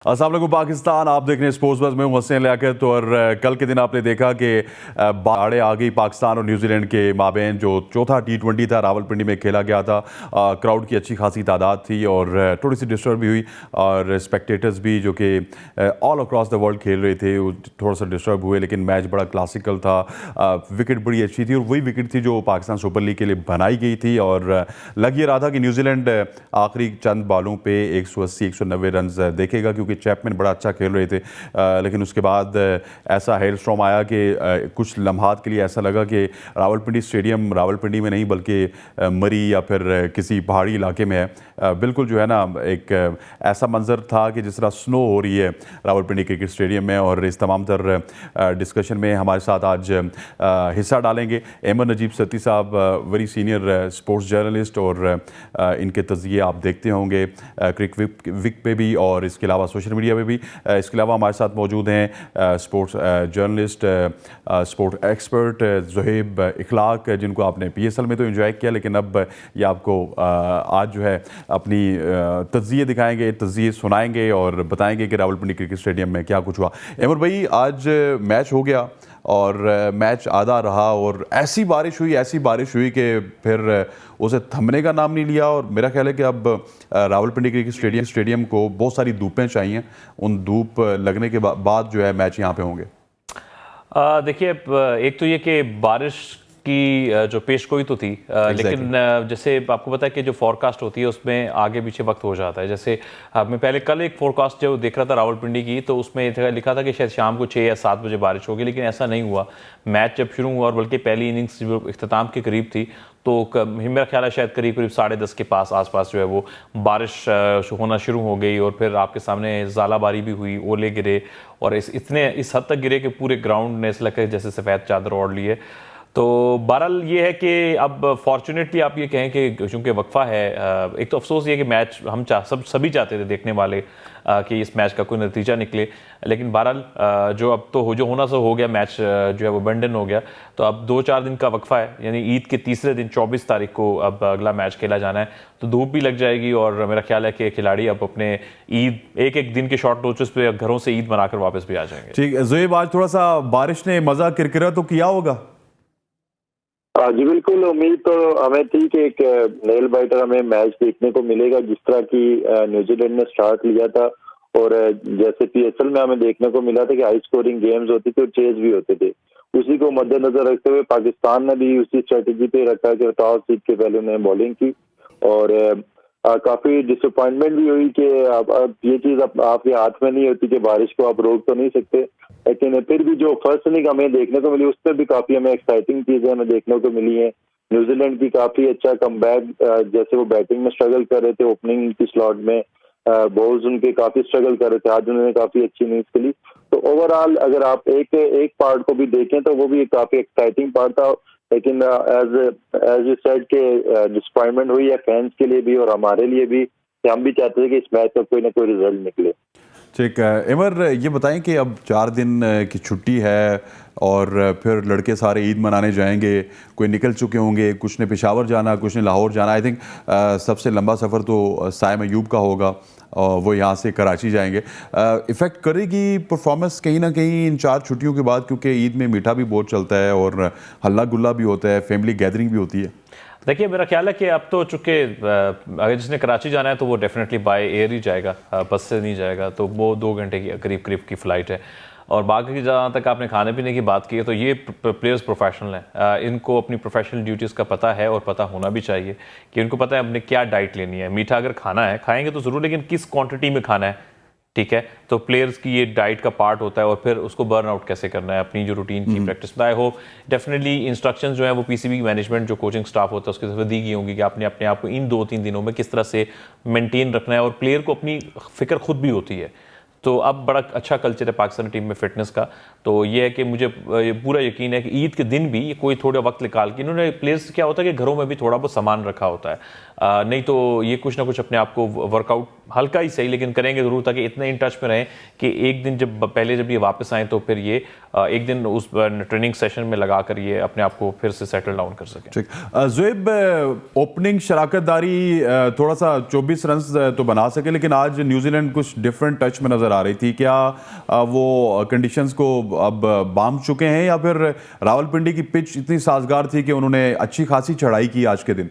अस्सलाम वालेकुम पाकिस्तान, आप देख रहे हैं स्पोर्ट्स बस में हूं हसन लियाकत। और कल के दिन आपने देखा कि बाढ़ आ गई पाकिस्तान और न्यूजीलैंड के माबेन। जो चौथा T20 था रावलपिंडी में खेला गया था। क्राउड की अच्छी खासी तादाद थी और थोड़ी सी डिस्टर्ब भी हुई और स्पेक्टेटर्स भी जो कि ऑल अक्रॉस द वर्ल्ड खेल रहे थे वो थोड़ा सा डिस्टर्ब हुए, लेकिन मैच बड़ा क्लासिकल था। विकेट बड़ी अच्छी थी और वही विकेट थी जो पाकिस्तान सुपर लीग के लिए बनाई गई थी। और लग ये रहा था कि न्यूजीलैंड आखिरी चंद बालों पर 180-190 रन देखेगा, क्योंकि चैपमैन बड़ा अच्छा खेल रहे थे। लेकिन उसके बाद ऐसा हेल स्टॉर्म आया कि कुछ लम्हात के लिए ऐसा लगा कि रावलपिंडी स्टेडियम रावलपिंडी में नहीं बल्कि मरी या फिर किसी पहाड़ी इलाके में है। बिल्कुल जो है ना, एक ऐसा मंजर था कि जिस तरह स्नो हो रही है रावलपिंडी क्रिकेट स्टेडियम में। और इस तमाम तर डिस्कशन में हमारे साथ आज हिस्सा डालेंगे अहमद नजीब सत्ती साहब, वेरी सीनियर स्पोर्ट्स जर्नलिस्ट। और इनके तज़किए आप देखते होंगे क्रिक विक पे भी और इसके अलावा सोशल मीडिया पे भी। इसके अलावा हमारे साथ मौजूद हैं sports journalist, sport expert Zuhaib Ikhlaq, जिनको आपने PSL में तो एंजॉय किया, लेकिन अब ये आपको आज जो है अपनी तज़किए दिखाएंगे, तज़किए सुनाएंगे और बताएंगे कि रावलपिंडी क्रिकेट स्टेडियम में क्या कुछ हुआ। अहमद भाई, आज मैच हो गया और मैच आधा रहा और ऐसी बारिश हुई कि फिर उसे थमने का नाम नहीं लिया। और मेरा ख्याल है कि अब रावलपिंडी क्रिकेट स्टेडियम को बहुत सारी धूपें चाहिए। उन धूप लगने के बाद जो है मैच यहाँ पे होंगे। देखिए, एक तो ये कि बारिश की जो पेशगोई तो थी, लेकिन जैसे आपको पता है कि जो फोरकास्ट होती है उसमें आगे पीछे वक्त हो जाता है। जैसे मैं पहले कल एक फोरकास्ट जो देख रहा था रावलपिंडी की, तो उसमें लिखा था कि शायद शाम को 6 या 7 बजे बारिश होगी, लेकिन ऐसा नहीं हुआ। मैच जब शुरू हुआ और बल्कि पहली इनिंग्स जो इख्तिताम के करीब थी, तो मेरा ख्याल है शायद करीब 10:30 के आसपास जो है वो बारिश होना शुरू हो गई। और फिर आपके सामने ज़ालाबारी भी हुई, ओले गिरे और इस हद तक गिरे कि पूरे ग्राउंड ने ऐसा लगता है जैसे सफ़ेद चादर ओढ़ ली है। तो बहरहाल ये है कि अब फॉर्चुनेटली आप ये कहें कि चूँकि वक्फा है, एक तो अफसोस ये कि मैच हम सभी चाहते थे देखने वाले कि इस मैच का कोई नतीजा निकले, लेकिन बहरहाल जो अब तो जो होना सो हो गया, मैच जो है वो बंडन हो गया। तो अब 2-4 दिन का वक्फा है, यानी ईद के तीसरे दिन 24 तारीख को अब अगला मैच खेला जाना है। तो धूप भी लग जाएगी और मेरा ख्याल है कि खिलाड़ी अब अपने ईद एक दिन के शॉर्ट नोटिस पे घरों से ईद मनाकर वापस भी आ जाएंगे। ठीक है ज़ुहैब, आज थोड़ा सा बारिश ने मज़ा किरकिरा तो किया होगा। जी बिल्कुल, उम्मीद तो हमें थी कि एक नेल बाइटर हमें मैच देखने को मिलेगा, जिस तरह की न्यूजीलैंड ने स्टार्ट लिया था। और जैसे PSL में हमें देखने को मिला था कि हाई स्कोरिंग गेम्स होती थी और चेज भी होते थे। उसी को मद्देनजर रखते हुए पाकिस्तान ने भी उसी स्ट्रेटेजी पे रखा कि टॉस जीत के पहले उन्होंने बॉलिंग की। और काफी डिसअपॉइंटमेंट भी हुई कि अब ये चीज आपके हाथ में नहीं होती कि बारिश को आप रोक तो नहीं सकते, लेकिन फिर भी जो फर्स्ट इनिंग हमें देखने को मिली उसमें भी काफी हमें एक्साइटिंग चीजें हमें देखने को मिली हैं। न्यूजीलैंड की काफी अच्छा कमबैक, जैसे वो बैटिंग में स्ट्रगल कर रहे थे ओपनिंग की स्लॉट में, बॉल्स उनके काफी स्ट्रगल कर रहे थे, आज उन्होंने काफी अच्छी इनिंग्स खेली। तो ओवरऑल अगर आप एक पार्ट को भी देखें तो वो भी एक काफी एक्साइटिंग पार्ट था। लेकिन एज यू सेड के डिसअपॉइंटमेंट हुई है फैंस के लिए भी और हमारे लिए भी, कि हम भी चाहते थे कि इस मैच का कोई ना कोई रिजल्ट निकले। ठीक है इमर, ये बताएं कि अब 4 दिन की छुट्टी है और फिर लड़के सारे ईद मनाने जाएंगे। कोई निकल चुके होंगे, कुछ ने पेशावर जाना, कुछ ने लाहौर जाना। आई थिंक सबसे लंबा सफ़र तो साइम अयूब का होगा और वो यहाँ से कराची जाएंगे। इफ़ेक्ट करेगी परफॉर्मेंस कहीं ना कहीं इन 4 छुट्टियों के बाद, क्योंकि ईद में मीठा भी बहुत चलता है और हल्ला गुल्ला भी होता है, फैमिली गैदरिंग भी होती है। देखिए, मेरा ख्याल है कि अब तो चूँकि अगर जिसने कराची जाना है तो वो डेफिनेटली बाय एयर ही जाएगा, बस से नहीं जाएगा। तो वो 2 घंटे की करीब की फ़्लाइट है। और बाकी जहाँ तक आपने खाने पीने की बात की है, तो ये प्लेयर्स प्रोफेशनल हैं, इनको अपनी प्रोफेशनल ड्यूटीज़ का पता है और पता होना भी चाहिए कि उनको पता है अपने क्या डाइट लेनी है। मीठा अगर खाना है खाएंगे तो ज़रूर, लेकिन किस क्वांटिटी में खाना है, ठीक है। तो प्लेयर्स की ये डाइट का पार्ट होता है और फिर उसको बर्न आउट कैसे करना है अपनी जो रूटीन की प्रैक्टिस में। आई होप डेफिनेटली इंस्ट्रक्शंस जो है वो PCB मैनेजमेंट जो कोचिंग स्टाफ होता है उसकी तरफ से दी गई होंगी कि आपने अपने आप को इन 2-3 दिनों में किस तरह से मेंटेन रखना है। और प्लेयर को अपनी फिक्र खुद भी होती है। तो अब बड़ा अच्छा कल्चर है पाकिस्तान टीम में फिटनेस का। तो ये है कि मुझे पूरा यकीन है कि ईद के दिन भी कोई थोड़ा वक्त निकाल के इन्होंने प्लेयर्स, क्या होता है कि घरों में भी थोड़ा बहुत सामान रखा होता है, नहीं तो ये कुछ ना कुछ अपने आप को वर्कआउट हल्का ही सही लेकिन करेंगे जरूर, ताकि इतने इन टच में रहें कि एक दिन जब ये वापस आए तो फिर ये एक दिन उस ट्रेनिंग सेशन में लगा कर ये अपने आप को फिर से सेटल डाउन कर सकें। ठीक। ज़ुएब, ओपनिंग शराकतदारी थोड़ा सा 24 रन तो बना सके, लेकिन आज न्यूजीलैंड कुछ डिफरेंट टच में नजर आ रही थी। क्या वो कंडीशंस को अब बांध चुके हैं, या फिर रावलपिंडी की पिच इतनी साजगार थी कि उन्होंने अच्छी खासी चढ़ाई की आज के दिन?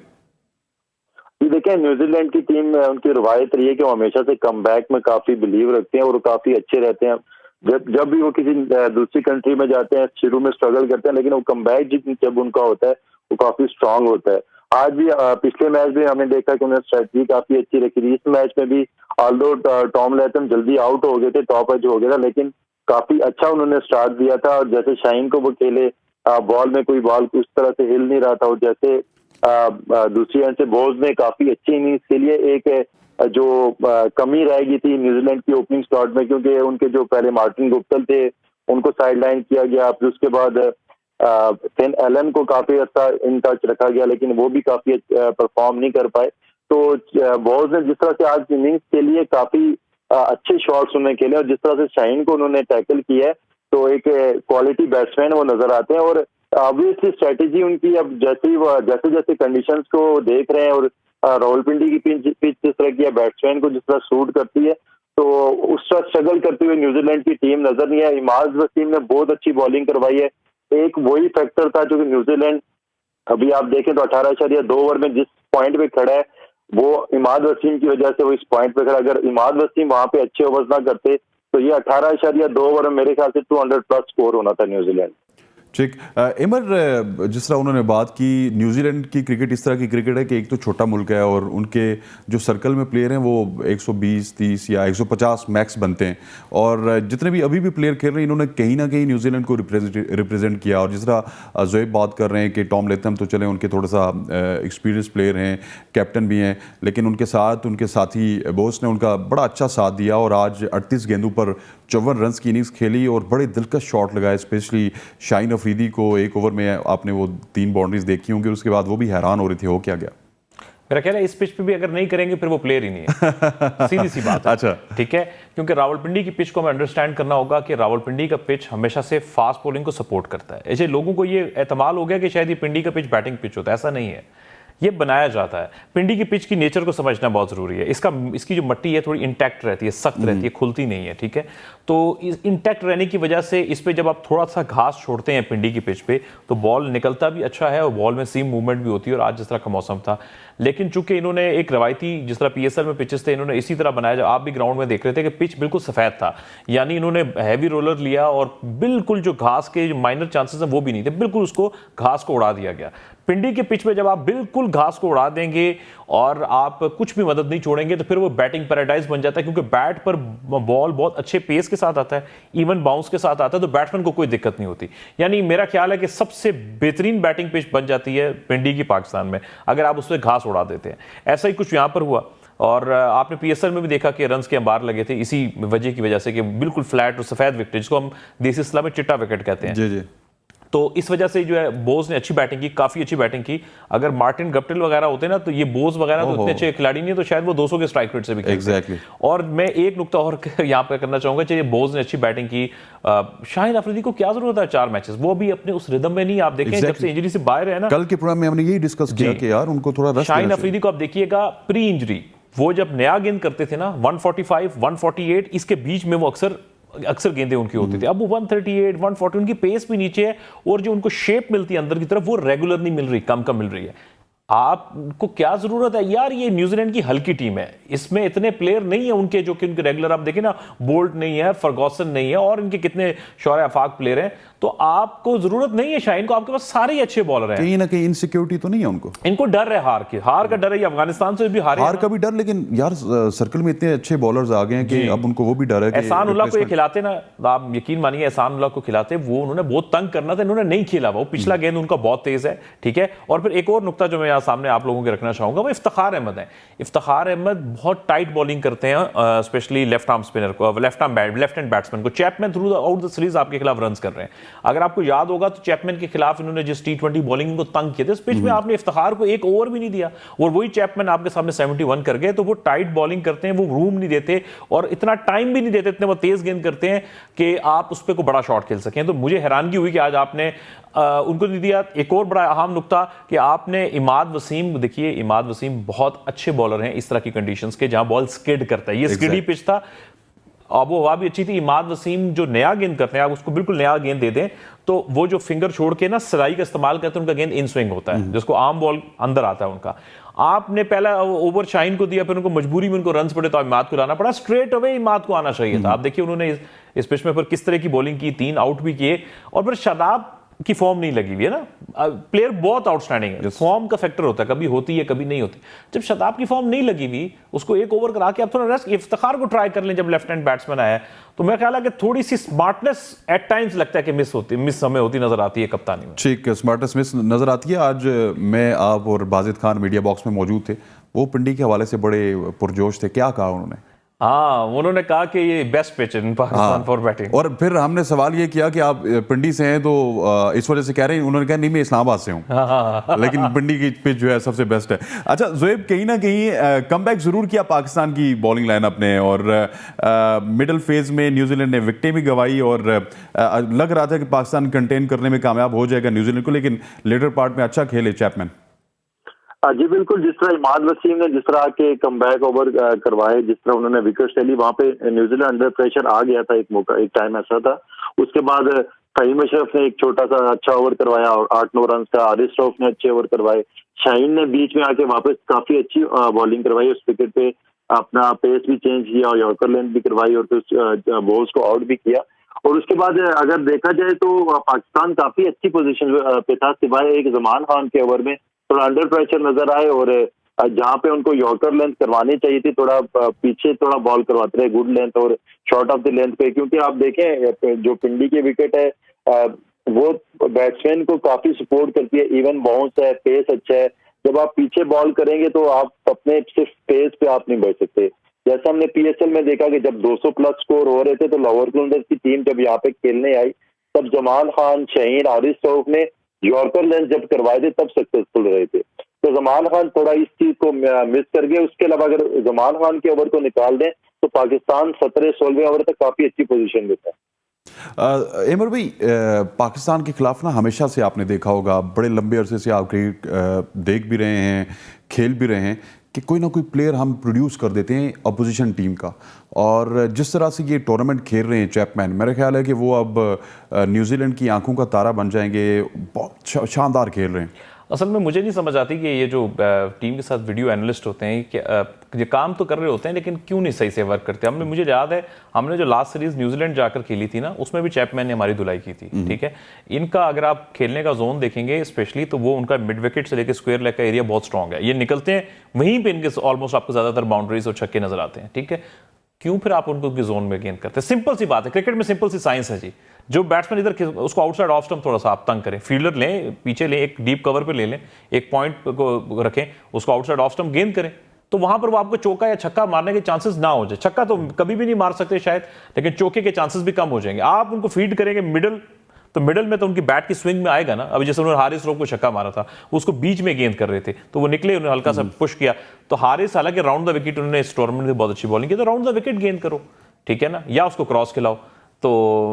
देखिए, न्यूजीलैंड की टीम में उनकी रवायत रही है कि वो हमेशा से कमबैक में काफी बिलीव रखते हैं और काफी अच्छे रहते हैं। जब भी वो किसी दूसरी कंट्री में जाते हैं शुरू में स्ट्रगल करते हैं, लेकिन वो कमबैक जब उनका होता है वो काफी स्ट्रांग होता है। आज भी पिछले मैच में हमने देखा कि उन्होंने स्ट्रेटजी काफी अच्छी रखी थी। इस मैच में भी ऑल्दो टॉम लैथम जल्दी आउट हो गए थे, टॉप एज हो गया था, लेकिन काफी अच्छा उन्होंने स्टार्ट दिया था। और जैसे शाहीन को वो खेले, बॉल में कोई बॉल उस तरह से हिल नहीं रहा था, और जैसे दूसरी एंड से बोज ने काफी अच्छी इनिंग्स के लिए एक जो कमी रह गई थी न्यूजीलैंड की ओपनिंग स्लॉट में, क्योंकि उनके जो पहले मार्टिन गुप्तल थे उनको साइडलाइन किया गया, फिर उसके बाद फिन एलन को काफी अच्छा इन टच रखा गया, लेकिन वो भी काफी परफॉर्म नहीं कर पाए। तो बोज ने जिस तरह से आज इनिंग्स के लिए काफी अच्छे शॉट्स उन्होंने खेले, और जिस तरह से शाहीन को उन्होंने टैकल किया है, तो एक क्वालिटी बैट्समैन वो नजर आते हैं। और ऑब्वियसली स्ट्रेटेजी उनकी अब जैसे जैसे कंडीशंस को देख रहे हैं, और रावलपिंडी की पिच जिस तरह की बैट्समैन को जिस तरह सूट करती है, तो उस तरह स्ट्रगल करते हुए न्यूजीलैंड की टीम नजर नहीं है। इमाद वसीम ने बहुत अच्छी बॉलिंग करवाई है। एक वही फैक्टर था जो कि न्यूजीलैंड अभी आप देखें तो 18.2 ओवर में जिस पॉइंट पे खड़ा है, वो इमाद वसीम की वजह से वो इस पॉइंट पे खड़ा। अगर इमाद वसीम वहां पे अच्छे ओवर्स ना करते तो ये 18.2 ओवर में मेरे ख्याल से 200 प्लस स्कोर होना था न्यूजीलैंड। ठीक। इमर, जिस तरह उन्होंने बात की, न्यूजीलैंड की क्रिकेट इस तरह की क्रिकेट है कि एक तो छोटा मुल्क है और उनके जो सर्कल में प्लेयर हैं वो 120, 30 या 150 मैक्स बनते हैं, और जितने भी अभी भी प्लेयर खेल रहे हैं इन्होंने कहीं ना कहीं न्यूजीलैंड को रिप्रेजेंट किया। और जिस तरह ज़ुएब बात कर रहे हैं कि टॉम लेथम तो चले उनके थोड़ा सा एक्सपीरियंस प्लेयर हैं, कैप्टन भी हैं, लेकिन उनके साथ उनके साथी बोस ने उनका बड़ा अच्छा साथ दिया, और आज 38 गेंदों पर 54 रन की इनिंग्स खेली और बड़े दिलकश शॉट लगाए। स्पेशली शाहीन अफरीदी को एक ओवर में आपने वो 3 बाउंड्रीज देखी होंगी, उसके बाद वो भी हैरान हो रही थी, हो क्या गया? मेरा कहना है इस पिच पे भी अगर नहीं करेंगे फिर वो प्लेयर ही नहीं है। सीधी सी बात है। अच्छा, ठीक है, क्योंकि रावलपिंडी की पिच को हमें अंडरस्टैंड करना होगा कि रावलपिंडी का पिच हमेशा से फास्ट बॉलिंग को सपोर्ट करता है। ऐसे लोगों को ये एतमाल हो गया कि शायद ये पिंडी का पिच बैटिंग पिच होता है, ऐसा नहीं है, ये बनाया जाता है। पिंडी की पिच की नेचर को समझना बहुत जरूरी है। इसकी जो मट्टी है थोड़ी इंटैक्ट रहती है, सख्त रहती है, खुलती नहीं है। ठीक है, तो इस इंटैक्ट रहने की वजह से इस पे जब आप थोड़ा सा घास छोड़ते हैं पिंडी की पिच पे, तो बॉल निकलता भी अच्छा है और बॉल में सीम मूवमेंट भी होती है। और आज जिस तरह का मौसम था, लेकिन चूंकि इन्होंने एक रवायती जिस तरह पीएसएल में पिचेस थे, इन्होंने इसी तरह बनाया। जब आप भी ग्राउंड में देख रहे थे कि पिच बिल्कुल सफेद था, यानी इन्होंने हैवी रोलर लिया और बिल्कुल जो घास के जो माइनर चांसेस हैं वो भी नहीं थे, बिल्कुल उसको घास को उड़ा दिया गया। पिंडी के पिच पे जब आप बिल्कुल घास को उड़ा देंगे और आप कुछ भी मदद नहीं छोड़ेंगे तो फिर वो बैटिंग पैराडाइज बन जाता है, क्योंकि बैट पर बॉल बहुत अच्छे पेस के साथ आता है, इवन बाउंस के साथ आता है, तो बैट्समैन को कोई दिक्कत नहीं होती। यानी मेरा ख्याल है कि सबसे बेहतरीन बैटिंग पिच बन जाती है पिंडी की पाकिस्तान में अगर आप उस पर घास उड़ा देते हैं। ऐसा ही कुछ यहाँ पर हुआ, और आपने पीएसएल में भी देखा कि रन्स के अंबार लगे थे इसी वजह से कि बिल्कुल फ्लैट और सफेद विकेट, जिसको हम देसी इस्लाम में चिट्टा विकेट कहते हैं। जी जी। तो इस वजह से जो है बोज ने अच्छी बैटिंग की, काफी अच्छी बैटिंग की। अगर मार्टिन गप्टिल वगैरह होते ना तो ये बोज वगैरह तो इतने अच्छे खिलाड़ी नहीं है, तो शायद वो 200 के स्ट्राइक रेट से भी एग्जैक्टली। और मैं एक नुकता और यहाँ पे करना चाहूंगा, चाहिए बोज ने अच्छी बैटिंग की। शाहीन अफरीदी को क्या जरूरत है 4 मैचेस, वो अभी अपने उस रिदम में नहीं। आप देखें जब से इंजरी से बाहर है ना, कल के प्रोग्राम में हमने यही डिस्कस किया कि यार उनको थोड़ा रेस्ट। शाहीन अफरीदी को आप देखिएगा प्री इंजरी वो जब नया गेंद करते थे ना 145, 148 इसके बीच में वो अक्सर गेंदें उनकी होती थी। अब वो 138, 140 उनकी पेस भी नीचे है, और जो उनको शेप मिलती है अंदर की तरफ वो रेगुलर नहीं मिल रही, कम मिल रही है। आपको क्या जरूरत है यार, ये न्यूजीलैंड की हल्की टीम है, इसमें इतने प्लेयर नहीं है उनके जो कि उनके रेगुलर। आप देखें ना, बोल्ट नहीं है, फर्गॉसन नहीं है, और इनके कितने शौर्य आफाक प्लेयर हैं। तो आपको जरूरत नहीं है शाहीन को, आपके पास सारे ही अच्छे बॉलर हैं। कहीं ना कहीं इनसिक्योरिटी तो नहीं है उनको, इनको डर है हार का डर है। अफगानिस्तान से भी हार का भी डर, लेकिन यार सर्कल में इतने अच्छे बॉलर्स आ गए हैं कि अब उनको वो भी डर है। एहसान उल्लाह को ये खिलाते ना, आप यकीन मानिए, एहसान उल्लाह को खिलाते, वो उन्होंने बहुत तंग करना था, इन्होंने नहीं खेला। वो पिछला गेंद उनका बहुत तेज है, ठीक है। और फिर एक और नुकता जो मैं यहाँ सामने आप लोगों के रखना चाहूंगा वो इफ्तिखार अहमद है। इफ्तिखार अहमद बहुत टाइट बॉलिंग करते हैं, स्पेशली लेफ्ट आर्म स्पिनर को, लेफ्ट हैंड बैट्समैन को। Chapman through out the series आपके खिलाफ रन कर रहे हैं। अगर आपको याद होगा तो चैपमैन के खिलाफ इन्होंने जिस T20 बॉलिंग को तंग किया था, इस पिच में आपने इफ्तिखार को एक ओवर भी नहीं दिया और वही चैपमैन आपके सामने 71 कर गए। तो वो टाइट बॉलिंग करते हैं, वो रूम नहीं देते और इतना टाइम भी नहीं देते, इतने वो तेज गेंद करते हैं कि आप उस पर को बड़ा शॉट खेल सकें। तो मुझे हैरानगी हुई कि आज आपने उनको नहीं दिया। एक और बड़ा अहम नुकता कि आपने इमाद वसीम, देखिए इमाद वसीम बहुत अच्छे बॉलर हैं इस तरह की कंडीशंस के जहां बॉल स्किड करता है, ये स्किडी पिच था, आबो हवा भी अच्छी थी। इमाद वसीम जो नया गेंद करते हैं, आप उसको बिल्कुल नया गेंद दे दें तो वो जो फिंगर छोड़ के ना सलाई का इस्तेमाल करते हैं, उनका गेंद इन स्विंग होता है, जिसको आम बॉल अंदर आता है उनका। आपने पहला ओवर शाइन को दिया, फिर उनको मजबूरी में उनको रन पड़े तो इमाद को लाना पड़ा। स्ट्रेट अवे इमाद को आना चाहिए था। आप देखिए उन्होंने इस पिच में फिर किस तरह की बॉलिंग की, 3 आउट भी किए और फिर शादाब की फॉर्म नहीं लगी हुई है ना। प्लेयर बहुत आउटस्टैंडिंग है, फॉर्म का फैक्टर होता है, कभी होती है कभी नहीं होती। जब शादाब की फॉर्म नहीं लगी हुई, उसको एक ओवर करा के आप थोड़ा रेस्ट, इफ्तिखार को ट्राई कर लें जब लेफ्ट हैंड बैट्समैन आया, तो मेरा ख्याल है कि थोड़ी सी स्मार्टनेस एट टाइम्स लगता है कि मिस हमें होती नजर आती है कप्तानी में। ठीक, स्मार्टनेस मिस नजर आती है। आज मैं, आप और बाजिद खान मीडिया बॉक्स में मौजूद थे, वो पिंडी के हवाले से बड़े पुरजोश थे, क्या कहा उन्होंने? हाँ, उन्होंने कहा कि ये best pitch in Pakistan for batting. और फिर हमने सवाल ये किया कि आप पिंडी से हैं तो इस वजह से कह रहे हैं, उन्होंने कहा नहीं मैं इस्लामाबाद से हूँ, लेकिन पिंडी की पिच जो है सबसे बेस्ट है। अच्छा ज़ुएब, कहीं ना कहीं कमबैक जरूर किया पाकिस्तान की बॉलिंग लाइनअप ने और मिडिल फेज में न्यूजीलैंड ने विकेटें भी गंवाई और लग रहा था कि पाकिस्तान कंटेन करने में कामयाब हो जाएगा न्यूजीलैंड को, लेकिन लेटर पार्ट में अच्छा खेले चैपमैन। जी बिल्कुल, जिस तरह इमाद वसीम ने जिस तरह के कमबैक ओवर करवाए, जिस तरह उन्होंने विकेट ले ली, वहां पे न्यूजीलैंड अंडर प्रेशर आ गया था, एक टाइम ऐसा था। उसके बाद फहीम अशरफ ने एक छोटा सा अच्छा ओवर करवाया और 8-9 रन का। आरिस रऊफ ने अच्छे ओवर करवाए। शाहीन ने बीच में आके वापस काफी अच्छी बॉलिंग करवाई, उस विकेट पे अपना पेस भी चेंज किया और यॉर्कर लेंथ भी करवाई और फिर बॉल्स को आउट भी किया। और उसके बाद अगर देखा जाए तो पाकिस्तान काफी अच्छी पोजीशन पे था, सिवाय एक जमान खान के ओवर में थोड़ा अंडर प्रेशर नजर आए और जहां पे उनको यॉर्कर लेंथ करवानी चाहिए थी, थोड़ा पीछे थोड़ा बॉल करवाते रहे, गुड लेंथ और शॉर्ट ऑफ द लेंथ पे। क्योंकि आप देखें जो पिंडी की विकेट है वो बैट्समैन को काफी सपोर्ट करती है, इवन बाउंस है, पेस अच्छा है। जब आप पीछे बॉल करेंगे तो आप अपने सिर्फ पेस पे आप नहीं बढ़ सकते। जैसा हमने PSL में देखा कि जब 200 प्लस स्कोर हो रहे थे तो लाहौर कलंदर्स की टीम जब यहाँ पे खेलने आई तब जमाल खान, शाहीन, आरिस रऊफ ने यॉर्कर लेंथ जब करवाए थे तब सक्सेसफुल रहे थे। तो जमान खान थोड़ा इस चीज को मिस कर गए। उसके अलावा अगर जमान खान के ओवर को निकाल दें तो पाकिस्तान 17-16 ओवर तक काफी अच्छी पोजीशन में था। एमर भाई, पाकिस्तान के खिलाफ ना हमेशा से आपने देखा होगा, बड़े लंबे अरसे से आप क्रिकेट देख भी रहे हैं, खेल भी रहे हैं, कि कोई ना कोई प्लेयर हम प्रोड्यूस कर देते हैं अपोजिशन टीम का। और जिस तरह से ये टूर्नामेंट खेल रहे हैं चैपमैन, मेरा ख्याल है कि वो अब न्यूजीलैंड की आंखों का तारा बन जाएंगे। बहुत शानदार खेल रहे हैं। असल में मुझे नहीं समझ आती कि ये जो टीम के साथ वीडियो एनालिस्ट होते हैं कि ये काम तो कर रहे होते हैं लेकिन क्यों नहीं सही से वर्क करते। मुझे याद है हमने जो लास्ट सीरीज न्यूजीलैंड जाकर खेली थी ना, उसमें भी चैपमैन ने हमारी धुलाई की थी। ठीक है, इनका अगर आप खेलने का जोन देखेंगे स्पेशली तो वो उनका मिड विकेट से लेकर स्क्वायर लेग का एरिया बहुत स्ट्रॉन्ग है। ये निकलते हैं वहीं पे इनके ऑलमोस्ट आपको ज्यादातर बाउंड्रीज और छक्के नजर आते हैं। ठीक है, क्यों फिर आप उनको जोन में गेंद करते हैं? सिंपल सी बात है, क्रिकेट में सिंपल सी साइंस है जी। जो बैट्समैन इधर उसको आउटसाइड ऑफ स्टंप थोड़ा सा आप तंग करें, फील्डर लें, पीछे लें, एक डीप कवर पे ले लें, एक पॉइंट को रखें, उसको आउटसाइड ऑफ स्टंप गेंद करें, तो वहां पर वो आपको चौका या छक्का मारने के चांसेस ना हो जाए। छक्का तो कभी भी नहीं मार सकते शायद, लेकिन चौके के चांसेस भी कम हो जाएंगे। आप उनको फीड करेंगे मिडल, तो मिडल में तो उनकी बैट की स्विंग में आएगा ना। अभी जैसे उन्होंने हारिस रऊफ को छक्का मारा था, वो उसको बीच में गेंद कर रहे थे तो वो निकले, उन्होंने हल्का सा पुश किया, तो हारिस हालांकि राउंड द विकेट उन्होंने इस टूर्नामेंट में बहुत अच्छी बॉलिंग की, तो राउंड द विकेट गेंद करो, ठीक है ना, या उसको क्रॉस खिलाओ। तो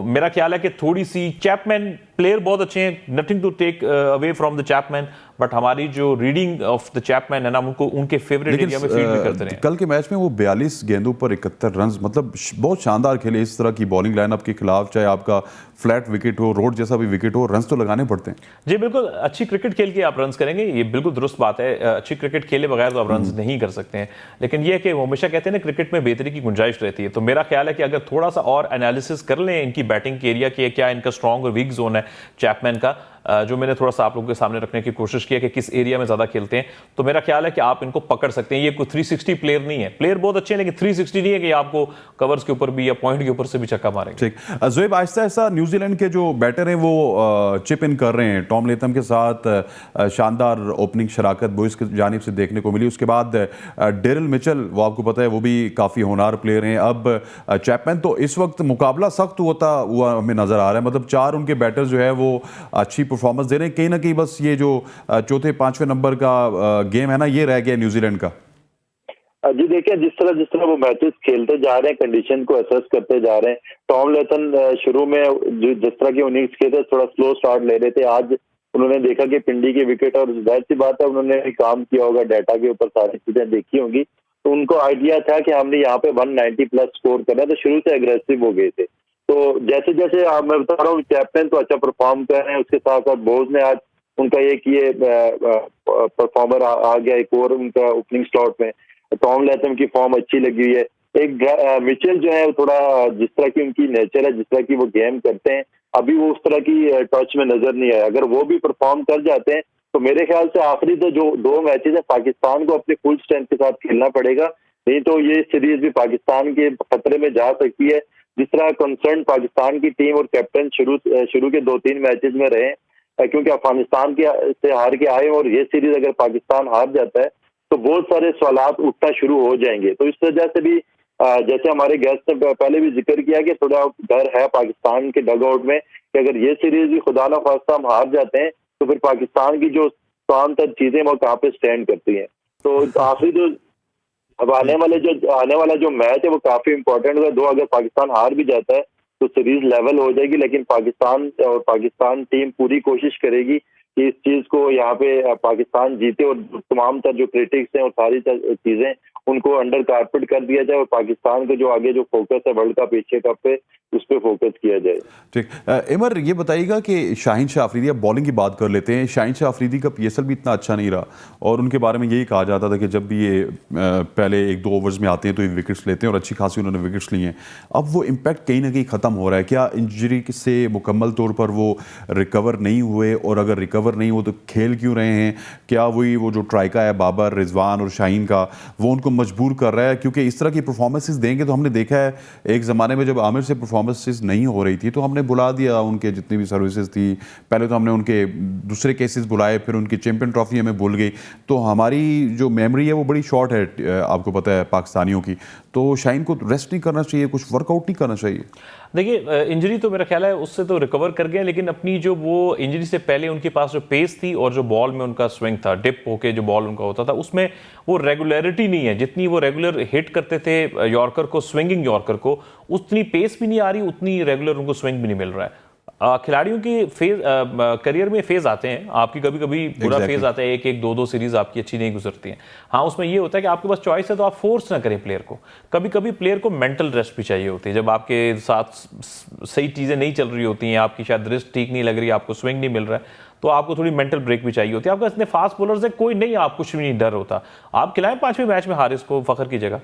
मेरा ख्याल है कि थोड़ी सी चैपमैन प्लेयर बहुत अच्छे हैं, nothing to take away from the Chapman, but हमारी जो रीडिंग ऑफ द चैपमैन है ना, उनको उनके फेवरेट एरिया में फील्ड भी करते रहे। कल के मैच में वो 42 गेंदों पर 71 रन, मतलब बहुत शानदार खेले। इस तरह की बॉलिंग लाइनअप के खिलाफ चाहे आपका फ्लैट विकेट हो, रोड जैसा भी विकेट हो, रन तो लगाने पड़ते हैं। जी बिल्कुल, अच्छी क्रिकेट खेल के आप रन करेंगे, ये बिल्कुल दुरुस्त बात है। अच्छी क्रिकेट खेले बगैर तो आप रन नहीं कर सकते हैं, लेकिन ये है कि वो हमेशा कहते हैं ना क्रिकेट में बेहतरी की गुंजाइश रहती है। तो मेरा ख्याल है कि अगर थोड़ा सा और एनालिसिस कर लें इनकी बैटिंग के एरिया की, क्या इनका स्ट्रॉन्ग और वीक जोन है चैपमैन का, जो मैंने थोड़ा सा आप लोगों के सामने रखने की कोशिश की है कि किस एरिया में ज़्यादा खेलते हैं, तो मेरा ख्याल है कि आप इनको पकड़ सकते हैं। ये कोई 360 प्लेयर नहीं है, प्लेयर बहुत अच्छे हैं लेकिन 360 नहीं है कि आपको कवर्स के ऊपर भी या पॉइंट के ऊपर से भी छक्का मारेंगे। ठीक। ज़ोएब, आहिस्ता आहिस्ता न्यूजीलैंड के जो बैटर हैं वो चिप इन कर रहे हैं। टॉम लेथम के साथ शानदार ओपनिंग शराकत बॉयज की जानिब से देखने को मिली। उसके बाद डेरिल मिचेल, वो आपको पता है वो भी काफ़ी होनहार प्लेयर हैं। अब चैपमैन, तो इस वक्त मुकाबला सख्त होता हुआ हमें नज़र आ रहा है। मतलब 4 उनके बैटर जो है वो अच्छी परफॉर्मेंस दे रहे हैं। कहीं ना कहीं बस ये जो चौथे 5वें नंबर का गेम है ना, ये रह गया न्यूजीलैंड का। जी देखिए, जिस तरह वो मैचेस खेलते जा रहे हैं, कंडीशन को असेस करते जा रहे हैं। टॉम लेथन शुरू में जिस तरह की इनिंग्स खेले थे, थोड़ा स्लो स्टार्ट ले रहे थे। आज उन्होंने देखा कि पिंडी की विकेट, और जाहिर सी बात है उन्होंने भी काम किया होगा, डाटा के ऊपर सारी चीजें देखी होंगी, तो उनको आइडिया था कि हमने यहाँ पे 190 प्लस स्कोर करना है, तो शुरू से एग्रेसिव हो गए थे। तो जैसे जैसे मैं बता रहा हूँ, चैपमैन तो अच्छा परफॉर्म कर रहे हैं, उसके साथ साथ बोज ने आज उनका एक ये परफॉर्मर आ गया एक और उनका ओपनिंग स्लॉट में। टॉम लेथम की फॉर्म अच्छी लगी हुई है। एक मिचेल जो है वो थोड़ा, जिस तरह की उनकी नेचर है, जिस तरह की वो गेम करते हैं, अभी वो उस तरह की टच में नजर नहीं आया। अगर वो भी परफॉर्म कर जाते हैं तो मेरे ख्याल से आखिरी तो जो 2 मैचेस है, पाकिस्तान को अपने फुल स्ट्रेंथ के साथ खेलना पड़ेगा, नहीं तो ये सीरीज भी पाकिस्तान के खतरे में जा सकती है। जिस तरह कंसर्न पाकिस्तान की टीम और कैप्टन शुरू के 2-3 मैचेस में रहे, क्योंकि अफगानिस्तान से हार के आए, और ये सीरीज अगर पाकिस्तान हार जाता है तो बहुत सारे सवालात उठना शुरू हो जाएंगे। तो इस वजह से भी जैसे हमारे गेस्ट ने पहले भी जिक्र किया कि थोड़ा डर है पाकिस्तान के डग आउट में कि अगर ये सीरीज भी खुदा ना खास्ता हम हार जाते हैं तो फिर पाकिस्तान की जो तमाम तर चीजें वो कहाँ पे स्टैंड करती हैं। तो आखिरी जो अब आने वाला जो मैच है वो काफी इंपॉर्टेंट होगा। 2 अगर पाकिस्तान हार भी जाता है तो सीरीज लेवल हो जाएगी, लेकिन पाकिस्तान टीम पूरी कोशिश करेगी कि इस चीज को यहाँ पे पाकिस्तान जीते, और तमाम तर जो क्रिटिक्स हैं और सारी चीजें उनको अंडर कारपेट कर दिया जाए, और पाकिस्तान के जो आगे जो फोकस है वर्ल्ड कप, एशिया कप पे, उस पर फोकस किया जाए। ठीक। इमर, ये बताइएगा कि शाहीन शाह अफरीदी, अब बॉलिंग की बात कर लेते हैं। शाहीन शाह अफरीदी का पीएसएल भी इतना अच्छा नहीं रहा, और उनके बारे में यही कहा जाता था कि जब भी ये पहले 1-2 ओवर्स में आते हैं तो ये विकेट्स लेते हैं, और अच्छी खासी उन्होंने विकेट्स ली हैं। अब वो इम्पैक्ट कहीं ना कहीं ख़त्म हो रहा है। क्या इंजरी से मुकम्मल तौर पर वो रिकवर नहीं हुए, और अगर रिकवर नहीं हो तो खेल क्यों रहे हैं? क्या वो जो ट्राइका है बाबर, रिजवान और शाहीन का, वो उनको मजबूर कर रहा है? क्योंकि इस तरह की परफॉर्मेंसेस देंगे तो हमने देखा है एक ज़माने में जब आमिर से परफॉर्मेंसेस नहीं हो रही थी तो हमने बुला दिया उनके जितनी भी सर्विसेज थी। पहले तो हमने उनके दूसरे केसेस बुलाए, फिर उनकी चैंपियन ट्रॉफी हमें भूल गई। तो हमारी जो मेमोरी है वो बड़ी शॉर्ट है, आपको पता है, पाकिस्तानियों की। तो शाहीन को रेस्ट नहीं करना चाहिए, कुछ वर्कआउट नहीं करना चाहिए? देखिए, इंजरी तो मेरा ख्याल है उससे तो रिकवर कर गए, लेकिन अपनी जो वो इंजरी से पहले उनके पास जो पेस थी और जो बॉल में उनका स्विंग था, डिप होके जो बॉल उनका होता था, उसमें वो रेगुलरिटी नहीं है। जितनी वो रेगुलर हिट करते थे यॉर्कर को, स्विंगिंग यॉर्कर को, उतनी पेस भी नहीं आ रही, उतनी रेगुलर उनको स्विंग भी नहीं मिल रहा है। खिलाड़ियों की फेज करियर में फेज आते हैं, आपकी कभी कभी बुरा फेज आता है, 1-1, 2-2 सीरीज आपकी अच्छी नहीं गुजरती है। हाँ, उसमें ये होता है कि आपके पास चॉइस है तो आप फोर्स ना करें प्लेयर को। कभी कभी प्लेयर को मेंटल रेस्ट भी चाहिए होती है, जब आपके साथ सही चीजें नहीं चल रही होती हैं, आपकी शायद रिस्ट ठीक नहीं लग रही, आपको स्विंग नहीं मिल रहा है, तो आपको थोड़ी मेंटल ब्रेक भी चाहिए होती है। आपका इतने फास्ट बॉलर्स है, कोई नहीं, आप कुछ भी नहीं डर होता। आप खिलाएं 5वें मैच में हारिस को फखर की जगह,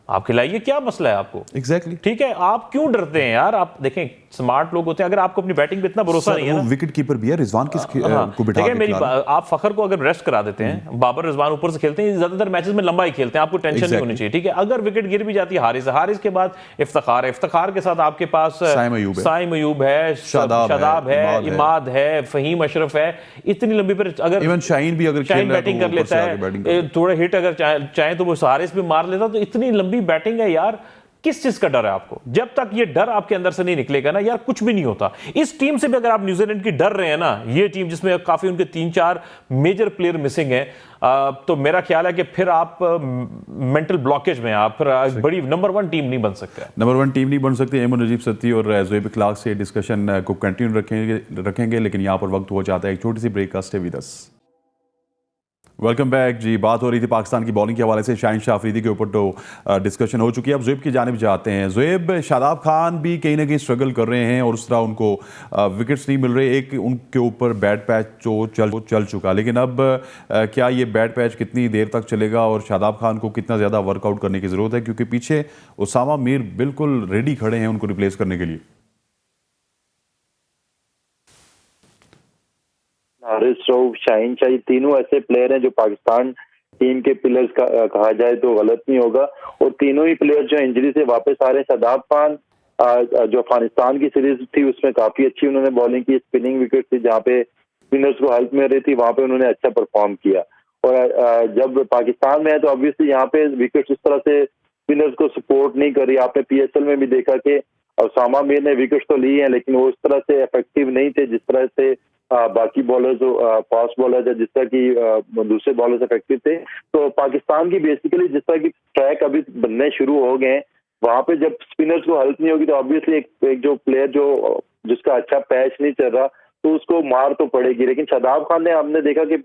आप खिलाइए, क्या मसला है आपको? एग्जैक्टली। ठीक है, आप क्यों डरते हैं यार? आप देखें, स्मार्ट लोग होते हैं। अगर आपको अपनी बैटिंग पे इतना भरोसा नहीं है ना, विकेट कीपर भी है, रिजवान को बिठा के मेरी आप फखर को अगर रेस्ट करा देते हैं, बाबर रिजवान ऊपर से खेलते हैं, ज्यादातर मैचेस में लंबा ही खेलते हैं, आपको टेंशन नहीं होनी चाहिए। ठीक है, अगर विकेट गिर भी जाती है हारिस के बाद इफ्तिखार के साथ आपके पास साइम अयूब है, शादाब है, इमाद है, फहीम अशरफ है, इतनी लंबी पर अगर इवन शाहीन भी अगर शाहीन बैटिंग कर लेता है, थोड़ा हिट अगर चाहे तो वो हारिस भी मार लेता, तो इतनी लंबी बैटिंग है यार। किस चीज का डर है आपको? जब तक ये डर आपके अंदर से नहीं निकलेगा ना यार, कुछ भी नहीं होता। इस टीम से भी अगर आप न्यूजीलैंड की डर रहे हैं ना, ये टीम जिसमें काफी उनके 3-4 मेजर प्लेयर मिसिंग है, तो मेरा ख्याल है कि फिर आप मेंटल ब्लॉकेज में, आप फिर बड़ी नंबर 1 टीम नहीं बन सकते। नंबर 1 टीम नहीं बन सकते। एमन नजीब सत्ती और ज़ोएब इखलाक से डिस्कशन को कंटिन्यू रखेंगे, लेकिन यहाँ पर वक्त हो जाता है एक छोटी सी ब्रेक का। Stay with us. Welcome back जी। बात हो रही थी पाकिस्तान की बॉलिंग के हवाले से, शाहीन शाह अफरीदी के ऊपर तो डिस्कशन हो चुकी है। अब ज़ोएब की जानिब जाते हैं। ज़ोएब, शादाब खान भी कहीं ना कहीं स्ट्रगल कर रहे हैं और उस तरह उनको विकेट्स नहीं मिल रहे। एक उनके ऊपर बैड पैच जो चल चुका, लेकिन अब क्या ये बैड पैच कितनी देर तक चलेगा और शादाब खान को कितना ज़्यादा वर्कआउट करने की ज़रूरत है? क्योंकि पीछे उसामा मीर बिल्कुल रेडी खड़े हैं उनको रिप्लेस करने के लिए। हारिस रऊफ, शाहीन शाह, तीनों ऐसे प्लेयर हैं जो पाकिस्तान टीम के पिलर्स कहा जाए तो गलत नहीं होगा। और तीनों ही प्लेयर जो इंजरी से वापस आ रहे हैं। शादाब खान जो अफगानिस्तान की सीरीज थी उसमें काफी अच्छी उन्होंने बॉलिंग की, स्पिनिंग विकेट थी जहाँ पे स्पिनर्स को हेल्प मिल रही थी, वहां पे उन्होंने अच्छा परफॉर्म किया। और जब पाकिस्तान में है तो ऑब्वियसली यहाँ पे विकेट इस तरह से स्पिनर्स को सपोर्ट नहीं कर रही। आपने पीएसएल में भी देखा कि उसामा मीर ने विकेट तो ली है लेकिन वो इस तरह से इफेक्टिव नहीं थे जिस तरह से बाकी बॉलर्स फास्ट बॉलर्स है, जिस तरह की दूसरे बॉलर्स इफेक्टिव थे। तो पाकिस्तान की बेसिकली जिस तरह की ट्रैक अभी बनने शुरू हो गए हैं, वहां पे जब स्पिनर्स को हेल्प नहीं होगी तो ऑब्वियसली एक जो प्लेयर जिसका अच्छा पैच नहीं चल रहा तो उसको मार तो पड़ेगी। लेकिन शादाब खान ने हमने देखा कि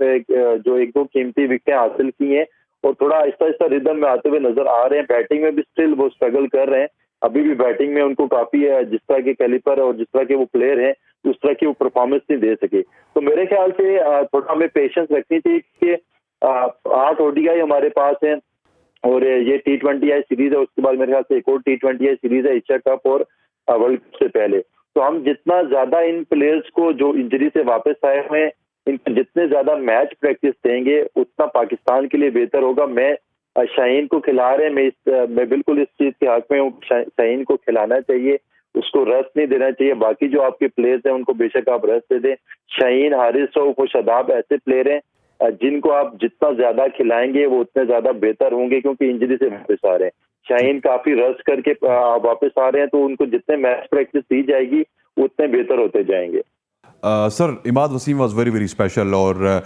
जो एक दो कीमती विकेटें हासिल की हैं और थोड़ा आहिस्ता आहिस्ता रिदम में आते हुए नजर आ रहे हैं। बैटिंग में भी स्टिल वो स्ट्रगल कर रहे हैं, अभी भी बैटिंग में उनको काफी जिस तरह के कैलिपर और जिस तरह के वो प्लेयर हैं उस तरह की वो परफॉर्मेंस नहीं दे सके। तो मेरे ख्याल से थोड़ा हमें पेशेंस रखनी चाहिए कि 8 ओडीआई हमारे पास हैं और ये T20 सीरीज है, उसके बाद मेरे ख्याल से एक और T20 सीरीज है एशिया कप और वर्ल्ड कप से पहले। तो हम जितना ज्यादा इन प्लेयर्स को जो इंजरी से वापस आए हुए हैं इनको जितने ज्यादा मैच प्रैक्टिस देंगे उतना पाकिस्तान के लिए बेहतर होगा। मैं शाहीन को खिला रहे हैं, मैं बिल्कुल इस चीज के हक में हूँ। शाहीन को खिलाना चाहिए, उसको रेस्ट नहीं देना चाहिए। बाकी जो आपके प्लेयर्स हैं उनको बेशक आप रेस्ट दे दें। शाहीन, हारिस रऊफ और शादाब ऐसे प्लेयर हैं जिनको आप जितना ज्यादा खिलाएंगे वो उतने ज्यादा बेहतर होंगे क्योंकि इंजरी से वापस आ रहे हैं। शाहीन काफी रेस्ट करके वापस आ रहे हैं तो उनको जितने मैच प्रैक्टिस दी जाएगी उतने बेहतर होते जाएंगे। Sir, Imad Wasim was very very special और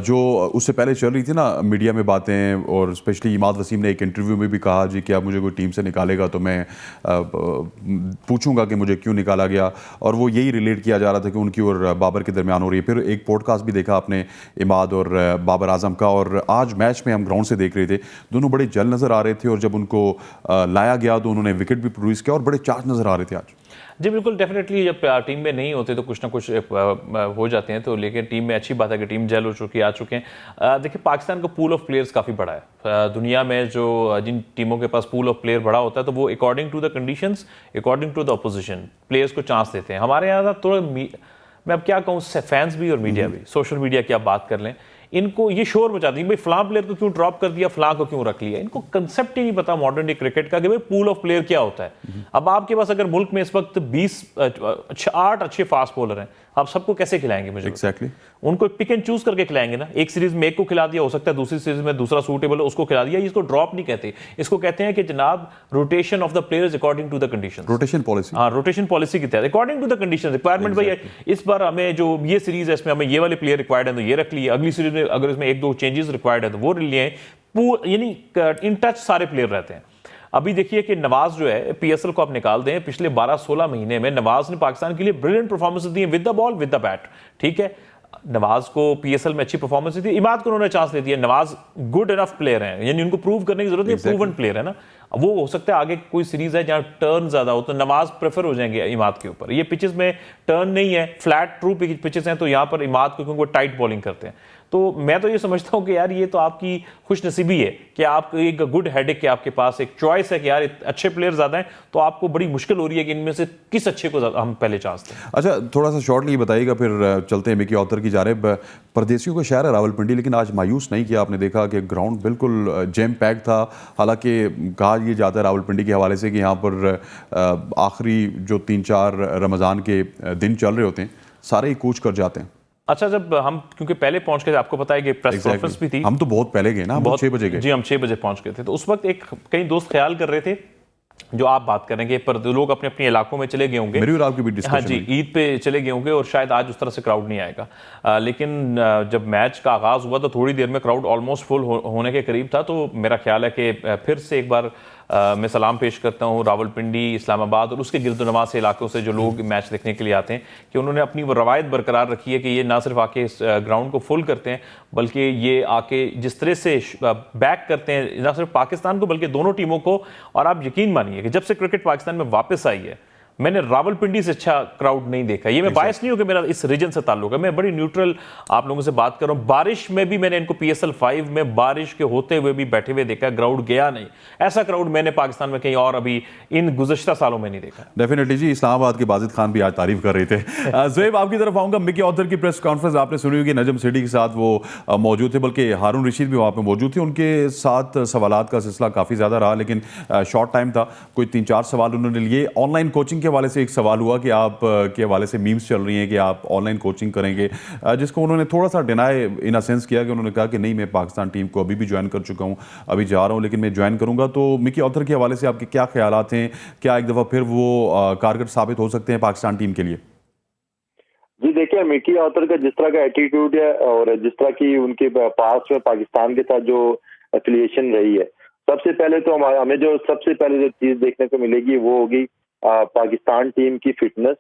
जो उससे पहले चल रही थी ना मीडिया में बातें, और स्पेशली इमाद वसीम ने एक इंटरव्यू में भी कहा जी कि आप मुझे कोई टीम से निकालेगा तो मैं पूछूंगा कि मुझे क्यों निकाला गया, और वो यही रिलेट किया जा रहा था कि उनकी और बाबर के दरमियान हो रही है। फिर एक पॉडकास्ट भी देखा आपने इमाद और बाबर आजम का, और आज मैच में हम ग्राउंड से देख रहे थे दोनों बड़े जल नज़र आ रहे थे, और जब उनको लाया गया तो उन्होंने विकेट भी प्रोड्यूस किया और बड़े चार्ज नज़र आ रहे थे आज। जी बिल्कुल, डेफिनेटली जब टीम में नहीं होते तो कुछ ना कुछ हो जाते हैं, तो लेकिन टीम में अच्छी बात है कि टीम जेल हो चुकी आ चुके हैं। देखिए, पाकिस्तान का पूल ऑफ प्लेयर्स काफ़ी बड़ा है। दुनिया में जो जिन टीमों के पास पूल ऑफ प्लेयर बड़ा होता है तो वो according to the conditions, according to the opposition players को चांस देते हैं। हमारे यहाँ थोड़ा मैं अब क्या कहूँ, फैंस भी और मीडिया भी, सोशल मीडिया की आप बात कर लें, इनको ये शोर मचाती है भाई फलां प्लेयर को क्यों ड्रॉप कर दिया, फलां को क्यों रख लिया। इनको कंसेप्ट ही नहीं पता मॉडर्न डे क्रिकेट का कि भाई पूल ऑफ प्लेयर क्या होता है। अब आपके पास अगर मुल्क में इस वक्त 8 अच्छे फास्ट बॉलर हैं, आप सबको कैसे खिलाएंगे? मुझे एग्जैक्टली उनको पिक एंड चूज करके खिलाएंगे ना। एक सीरीज में एक को खिला दिया, हो सकता है दूसरी सीरीज में दूसरा सूटेबल है उसको खिला दिया। इसको ड्रॉप नहीं कहते, इसको कहते हैं कि जनाब rotation of the players according to the conditions, rotation policy. हाँ, रोटेशन पॉलिसी के तहत according to the conditions requirement. भाई इस बार हमें जो ये सीरीज है इसमें हमें ये वाले प्लेयर रिक्वायर्ड है तो ये रख लिए, अगली सीरीज में अगर इसमें 1-2 चेंजेस रिक्वायर्ड है तो वो लिए, यानी इन टच सारे प्लेयर रहते हैं। अभी देखिए कि नवाज जो है, पीएसएल को आप निकाल दें, पिछले 12-16 महीने में नवाज ने पाकिस्तान के लिए ब्रिलियंट परफॉर्मेंस दी है, with the ball with the bat. ठीक है, नवाज को पीएसएल में अच्छी परफॉर्मेंस दी, इमाद को उन्होंने चांस दे दिया। नवाज गुड इनफ प्लेयर है, यानी उनको प्रूव करने की जरूरत नहीं, प्रूवन प्लेयर है ना। वो हो सकता है आगे कोई सीरीज है जहां टर्न ज्यादा हो तो नवाज प्रेफर हो जाएंगे इमाद के ऊपर। ये पिचेस में टर्न नहीं है, फ्लैट ट्रू पिचेस हैं, तो यहां पर इमाद को क्योंकि वो टाइट बॉलिंग करते हैं। तो मैं तो ये समझता हूं कि यार ये तो आपकी खुशनसीबी है कि आप एक गुड हेडेक के आपके पास एक चॉइस है कि यार अच्छे प्लेयर ज्यादा हैं, तो आपको बड़ी मुश्किल हो रही है कि इनमें से किस अच्छे को हम पहले चांस दें। अच्छा, थोड़ा सा शॉर्टली बताइएगा, फिर चलते हैं मिकी ऑथर की जा रहे। परदेसियों का शहर है रावलपिंडी, लेकिन आज मायूस नहीं किया आपने। देखा कि ग्राउंड बिल्कुल जैम पैक था। हालांकि कहा यह जाता है रावलपिंडी के हवाले से कि यहाँ पर आखिरी जो 3-4 रमज़ान के दिन चल रहे होते हैं सारे ही कूच कर जाते हैं। अच्छा, जब हम क्योंकि पहले पहुंच गए थे, आपको पता है कि प्रेस कॉन्फ्रेंस भी थी। हम तो बहुत पहले गए ना, बहुत 6 बजे गए। जी, हम 6 बजे पहुंच गए थे। तो उस वक्त कई दोस्त ख्याल कर रहे थे जो आप बात करेंगे, पर लोग अपने अपने इलाकों में चले गए होंगे। मेरी और आपकी भी डिस्कशन। हाँ जी, ईद पे चले गए होंगे और शायद आज उस तरह से क्राउड नहीं आएगा। लेकिन जब मैच का आगाज़ हुआ तो थोड़ी देर में क्राउड ऑलमोस्ट फुल होने के करीब था। तो मेरा ख्याल है कि फिर से एक बार मैं सलाम पेश करता हूँ रावलपिंडी, इस्लामाबाद और उसके गिरदोनवा से इलाकों से जो लोग मैच देखने के लिए आते हैं, कि उन्होंने अपनी वो रवायत बरकरार रखी है कि ये ना सिर्फ आके इस ग्राउंड को फुल करते हैं, बल्कि ये आके जिस तरह से बैक करते हैं ना सिर्फ पाकिस्तान को बल्कि दोनों टीमों को। और आप यकीन मानिए कि जब से क्रिकेट पाकिस्तान में वापस आई है मैंने रावलपिंडी से अच्छा क्राउड नहीं देखा। ये मैं बायस नहीं हूं कि मेरा इस रीजन से ताल्लुक है, मैं बड़ी न्यूट्रल आप लोगों से बात कर रहा हूं। बारिश में भी मैंने इनको PSL 5 में बारिश के होते हुए भी बैठे हुए देखा, क्राउड गया नहीं। ऐसा क्राउड मैंने पाकिस्तान में कहीं और अभी इन गुज़श्ता सालों में नहीं देखा। डेफिनेटली जी, इस्लामाबाद के बाजिद खान भी आज तारीफ कर रहे थे। ज़ुहैब, आपकी तरफ आऊंगा। मिकी ऑथर की प्रेस कॉन्फ्रेंस आपने सुनी होगी, नजम सेठी के साथ वो मौजूद थे, बल्कि हारून रशीद भी वहाँ पे मौजूद थे। उनके साथ सवालात का सिलसिला काफ़ी ज़्यादा रहा, लेकिन शॉर्ट टाइम था, कोई 3-4 सवाल उन्होंने लिए। ऑनलाइन कोचिंग के हवाले से एक सवाल हुआ कि आप के हवाले से मीम्स चल रही हैं कि आप ऑनलाइन कोचिंग करेंगे, जिसको उन्होंने थोड़ा सा डिनाई इन अ सेंस किया कि उन्होंने कहा कि नहीं, मैं पाकिस्तान टीम को अभी भी ज्वाइन कर चुका हूँ, अभी जा रहा हूँ, लेकिन मैं ज्वाइन करूँगा। तो मिकी ऑथर के हवाले से आपके क्या ख्यालात हैं? क्या एक दफ़ा फिर वो कारगर साबित हो सकते हैं पाकिस्तान टीम के लिए? जी देखिए, मिकी ऑथर का जिस तरह का एटीट्यूड है और जिस तरह की उनके पास में पाकिस्तान के साथ जो एफिलिएशन रही है, सबसे पहले तो हमें जो सबसे पहले जो चीज देखने को मिलेगी वो होगी पाकिस्तान टीम की फिटनेस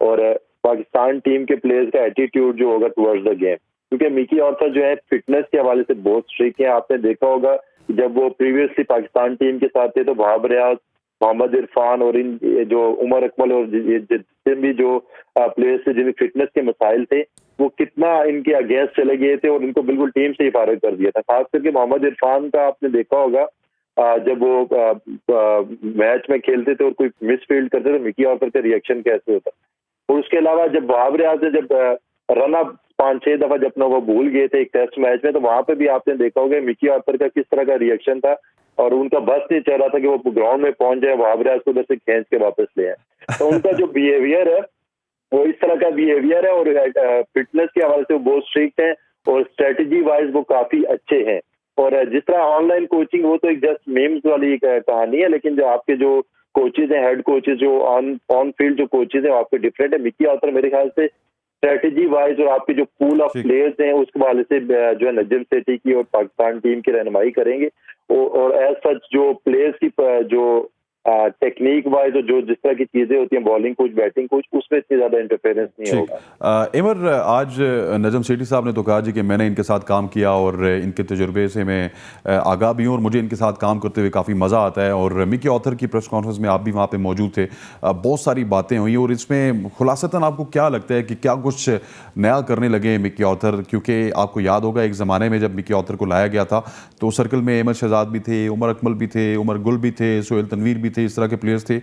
और पाकिस्तान टीम के प्लेयर्स का एटीट्यूड जो होगा टुवर्ड्स द गेम। क्योंकि मिकी ऑथर जो है फिटनेस के हवाले से बहुत स्ट्रिक्ट है। आपने देखा होगा जब वो प्रीवियसली पाकिस्तान टीम के साथ थे तो वहाब रियाज, मोहम्मद इरफान और इन जो उमर अकमल और जितने भी जो प्लेयर्स थे जिनमें फिटनेस के मसाइल थे, वो कितना इनके अगेंस्ट चले गए थे और इनको बिल्कुल टीम से ही फारिग कर दिया था। खास करके मोहम्मद इरफान का आपने देखा होगा जब वो मैच में खेलते थे और कोई मिसफील्ड करते थे, मिकी ऑथर का रिएक्शन कैसे होता। और उसके अलावा जब वहाब रियाज ने जब रन अप 5-6 दफा जब वो भूल गए थे एक टेस्ट मैच में, तो वहां पे भी आपने देखा होगा मिकी ऑथर का किस तरह का रिएक्शन था और उनका बस नहीं चल रहा था कि वो ग्राउंड में पहुंच जाए, वहाब रियाज को उधर से खींच के वापस ले आए। तो उनका जो बिहेवियर है वो इस तरह का बिहेवियर है और फिटनेस के हवाले से वो बहुत स्ट्रिक्ट है और स्ट्रेटजी वाइज वो काफी अच्छे हैं। और जिस तरह ऑनलाइन कोचिंग, वो तो एक जस्ट मीम्स वाली कहानी है, लेकिन जो आपके जो कोचेज हैं, हेड कोचेज जो ऑन फील्ड जो कोचेज हैं, वो आपके डिफरेंट है। मिकी ऑथर मेरे ख्याल से स्ट्रेटजी वाइज और आपके जो पूल ऑफ प्लेयर्स हैं उसके हवाले से जो है नजम सेठी की और पाकिस्तान टीम की रहनुमाई करेंगे और एज सच जो प्लेयर्स की जो टेक्निक वाइज और जो जिस तरह की चीजें होती हैं, बॉलिंग कोच, बैटिंग कोच, उसमें इतनी ज्यादा इंटरफेरेंस नहीं होगा। इमर, आज नजम सेठी साहब ने तो कहा जी कि मैंने इनके साथ काम किया और इनके तजुर्बे से मैं आगाह भी हूँ और मुझे इनके साथ काम करते हुए काफ़ी मज़ा आता है। और मिकी ऑथर की प्रेस कॉन्फ्रेंस में आप भी वहाँ पे मौजूद थे, बहुत सारी बातें हुई और इसमें खुलासतन आपको क्या लगता है कि क्या कुछ नया करने लगे मिकी ऑथर? क्योंकि आपको याद होगा एक ज़माने में जब मिकी ऑथर को लाया गया था तो सर्कल में अहमद शहजाद भी थे, उमर अकमल भी थे, उमर गुल भी थे, सोहेल तनवीर भी थे, इस तरह के प्लेयर्स थे।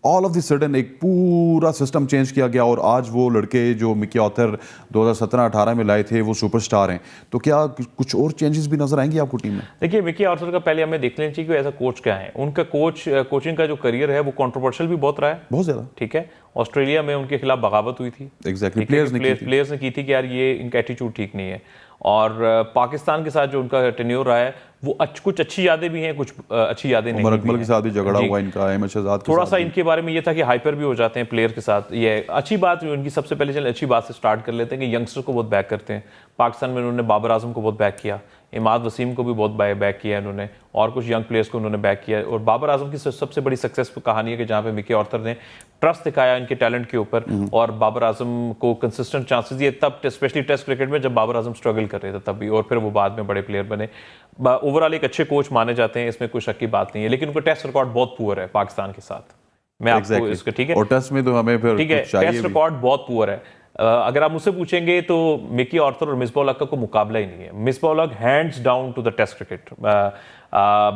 ऑल ऑफ द सडन एक पूरा सिस्टम चेंज किया गया और आज वो लड़के जो मिकी ऑथर 2017-18 में लाए थे वो सुपरस्टार हैं। तो क्या कुछ और चेंजेस भी नजर आएंगे आपको टीम में? देखिए, मिकी ऑथर का पहले हमें देख लेना चाहिए कि ऐसा कोच क्या है। उनका कोचिंग का जो करियर है वो कंट्रोवर्शियल भी बहुत रहा है, बहुत ज्यादा। ठीक है, ऑस्ट्रेलिया में उनके खिलाफ बगावत हुई थी। एग्जैक्टली, प्लेयर्स ने की थी कि यार ये इनका एटीट्यूड ठीक नहीं है। और पाकिस्तान के साथ जो उनका टेन्योर रहा है वो कुछ अच्छी यादें भी हैं, कुछ अच्छी यादें नहीं। उमर अकमल के साथ भी झगड़ा हुआ इनका, अहमद शहजाद के थोड़ा साथ सा इनके बारे में ये था कि हाइपर भी हो जाते हैं प्लेयर के साथ। ये अच्छी बात उनकी, सबसे पहले चल अच्छी बात से स्टार्ट कर लेते हैं कि यंगस्टर को बहुत बैक करते हैं। पाकिस्तान में उन्होंने बाबर आजम को बहुत बैक किया, इमाद वसीम को भी बहुत बैक किया इन्होंने, और कुछ यंग प्लेयर्स को उन्होंने बैक किया। और बाबर आजम की सबसे बड़ी सक्सेसफुल कहानी है कि जहाँ पे मिकी ऑथर ने ट्रस्ट दिखाया इनके टैलेंट के ऊपर और बाबर आजम को कंसिस्टेंट चांसेस दिए, तब स्पेशली टेस्ट क्रिकेट में जब बाबर आजम स्ट्रगल कर रहे थे तब भी, और फिर वो बाद में बड़े प्लेयर बने। ओवरऑल एक अच्छे कोच माने जाते हैं, इसमें कोई शक की बात नहीं है, लेकिन उनका टेस्ट रिकॉर्ड बहुत पुअर है पाकिस्तान के साथ। मैं आपको इसका, ठीक है, और टेस्ट में तो हमें फिर ठीक है, टेस्ट रिकॉर्ड बहुत पुअर है। अगर आप मुझसे पूछेंगे तो मिकी ऑथर और मिसबाह उल हक का कोई मुकाबला ही नहीं है। Misbah ul Haq hands down to the test cricket.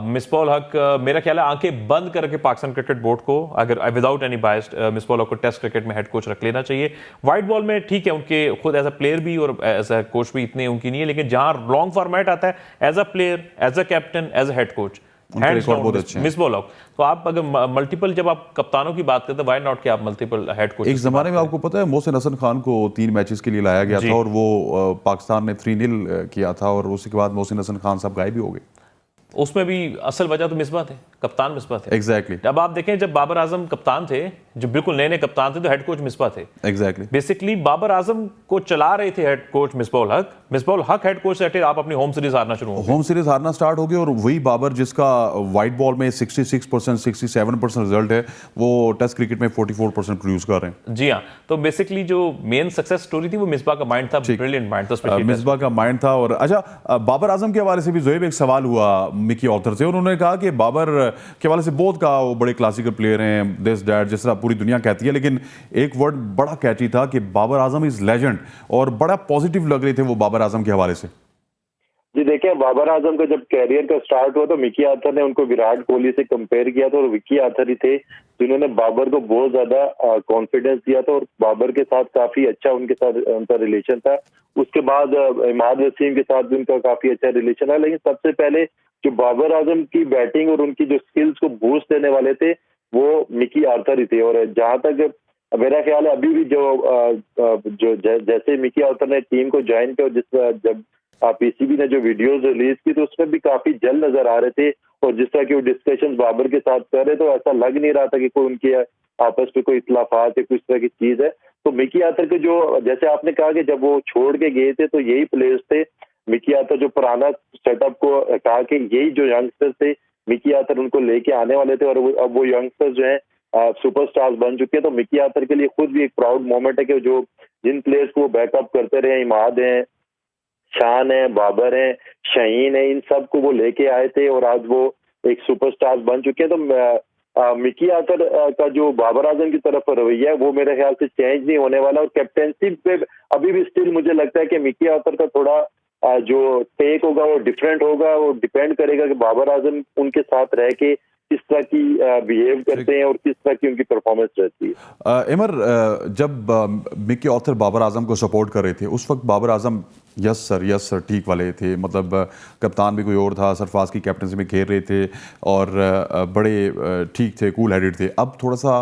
Misbah ul Haq मेरा ख्याल है आंखें बंद करके पाकिस्तान क्रिकेट बोर्ड को, अगर without any biased, Misbah ul हक को टेस्ट क्रिकेट में हेड कोच रख लेना चाहिए। वाइट बॉल में ठीक है, उनके खुद एज अ प्लेयर भी और एज अ कोच भी इतने उनकी नहीं है, लेकिन जहां लॉन्ग फॉर्मेट आता है as a player, as a captain, as a head coach, Misbah ul Haq. तो आप अगर मल्टीपल, जब आप कप्तानों की बात करते हैं, व्हाई नॉट कि आप मल्टीपल हेड कोच। एक जमाने में आपको पता है मोहसिन हसन खान को 3 मैचेस के लिए लाया गया था और वो पाकिस्तान ने 3-0 किया था और उसके बाद मोहसिन हसन खान साहब गायब भी हो गए। उसमें भी असल वजह तो मिसबाह थे, कप्तान मिसबाह थे। एग्जैक्टली। अब आप देखें जब बाबर आजम कप्तान थे, जो बिल्कुल नए नए कप्तान थे, तो हेड कोच मिसबाह थे। एग्जैक्टली। बेसिकली बाबर आजम को चला रहे थे हेड कोच मिसबाह उल हक। मिसबाह उल हक हेड कोच से आप अपनी होम सीरीज हारना शुरू हो गए। होम सीरीज हारना स्टार्ट हो गई और वही बाबर जिसका वाइट बॉल में 66%, 67% रिजल्ट है, वो टेस्ट क्रिकेट में 44% प्रोड्यूस कर रहे हैं। जी हाँ, तो बेसिकली जो मेन सक्सेस स्टोरी थी वो मिसबाह का माइंड था, ब्रिलियंट माइंड था, मिसबाह का माइंड था। और अच्छा, बाबर आजम के हवाले से भी ज़ोएब एक सवाल हुआ मिकी ऑथर से, उन्होंने कहा कि बाबर के हवाले से बहुत कहा वो बड़े क्लासिकल प्लेयर हैं, दिस दैट, जिस तरह पूरी दुनिया कहती है, लेकिन एक वर्ड बड़ा कैची था कि बाबर आजम इज लेजेंड, और बड़ा पॉजिटिव लग रहे थे वो बाबर आजम के हवाले से। जी देखिए, बाबर आजम का जब कैरियर का स्टार्ट हुआ तो मिकी आर्थर ने उनको विराट कोहली से कंपेयर किया था, और मिकी आर्थर ही थे जिन्होंने बाबर को बहुत ज्यादा कॉन्फिडेंस दिया था, और बाबर के साथ काफी अच्छा उनके साथ उनका रिलेशन था। उसके बाद इमाद वसीम के साथ भी उनका काफी अच्छा रिलेशन है, लेकिन सबसे पहले जो बाबर आजम की बैटिंग और उनकी जो स्किल्स को बूस्ट देने वाले थे वो मिकी आर्थर ही थे। और जहां तक मेरा ख्याल है अभी भी जो जैसे मिकी आर्थर ने टीम को ज्वाइन किया, जिस जब पीसीबी ने जो वीडियोस रिलीज की तो उसमें भी काफी जल नजर आ रहे थे, और जिस तरह की वो डिस्कशन बाबर के साथ कर रहे तो ऐसा लग नहीं रहा था कि कोई उनकी आपस में कोई इख्लाफात है, कुछ तरह की चीज है। तो मिकी आर्थर के जो, जैसे आपने कहा कि जब वो छोड़ के गए थे तो यही प्लेयर्स थे, मिकी आर्थर जो पुराना सेटअप को कहा कि यही जो यंगस्टर्स थे मिकी आर्थर उनको लेके आने वाले थे, और अब वो यंगस्टर्स जो है सुपरस्टार्स बन चुके हैं। तो मिकी आर्थर के लिए खुद भी एक प्राउड मोमेंट है कि जो जिन प्लेयर्स को बैकअप करते रहे, इमाद हैं, शान है, बाबर है, शहीन है, इन सब को वो लेके आए थे और आज वो एक सुपरस्टार बन चुके हैं। तो मिकी आर्थर का जो बाबर आजम की तरफ रवैया है वो मेरे ख्याल से चेंज नहीं होने वाला, और कैप्टेंसी पे अभी भी स्टिल मुझे लगता है कि मिकी आर्थर का थोड़ा जो टेक होगा वो डिफरेंट होगा। वो डिपेंड करेगा कि बाबर आजम उनके साथ रह के किस तरह की बिहेव करते हैं और किस तरह की उनकी परफॉर्मेंस रहती है। इमर, जब मिकी आर्थर बाबर आजम को सपोर्ट कर रहे थे उस वक्त बाबर आजम यस सर ठीक वाले थे, मतलब कप्तान भी कोई और था, सरफराज की कैप्टनसी में खेल रहे थे और बड़े ठीक थे, कूल हेडेड थे। अब थोड़ा सा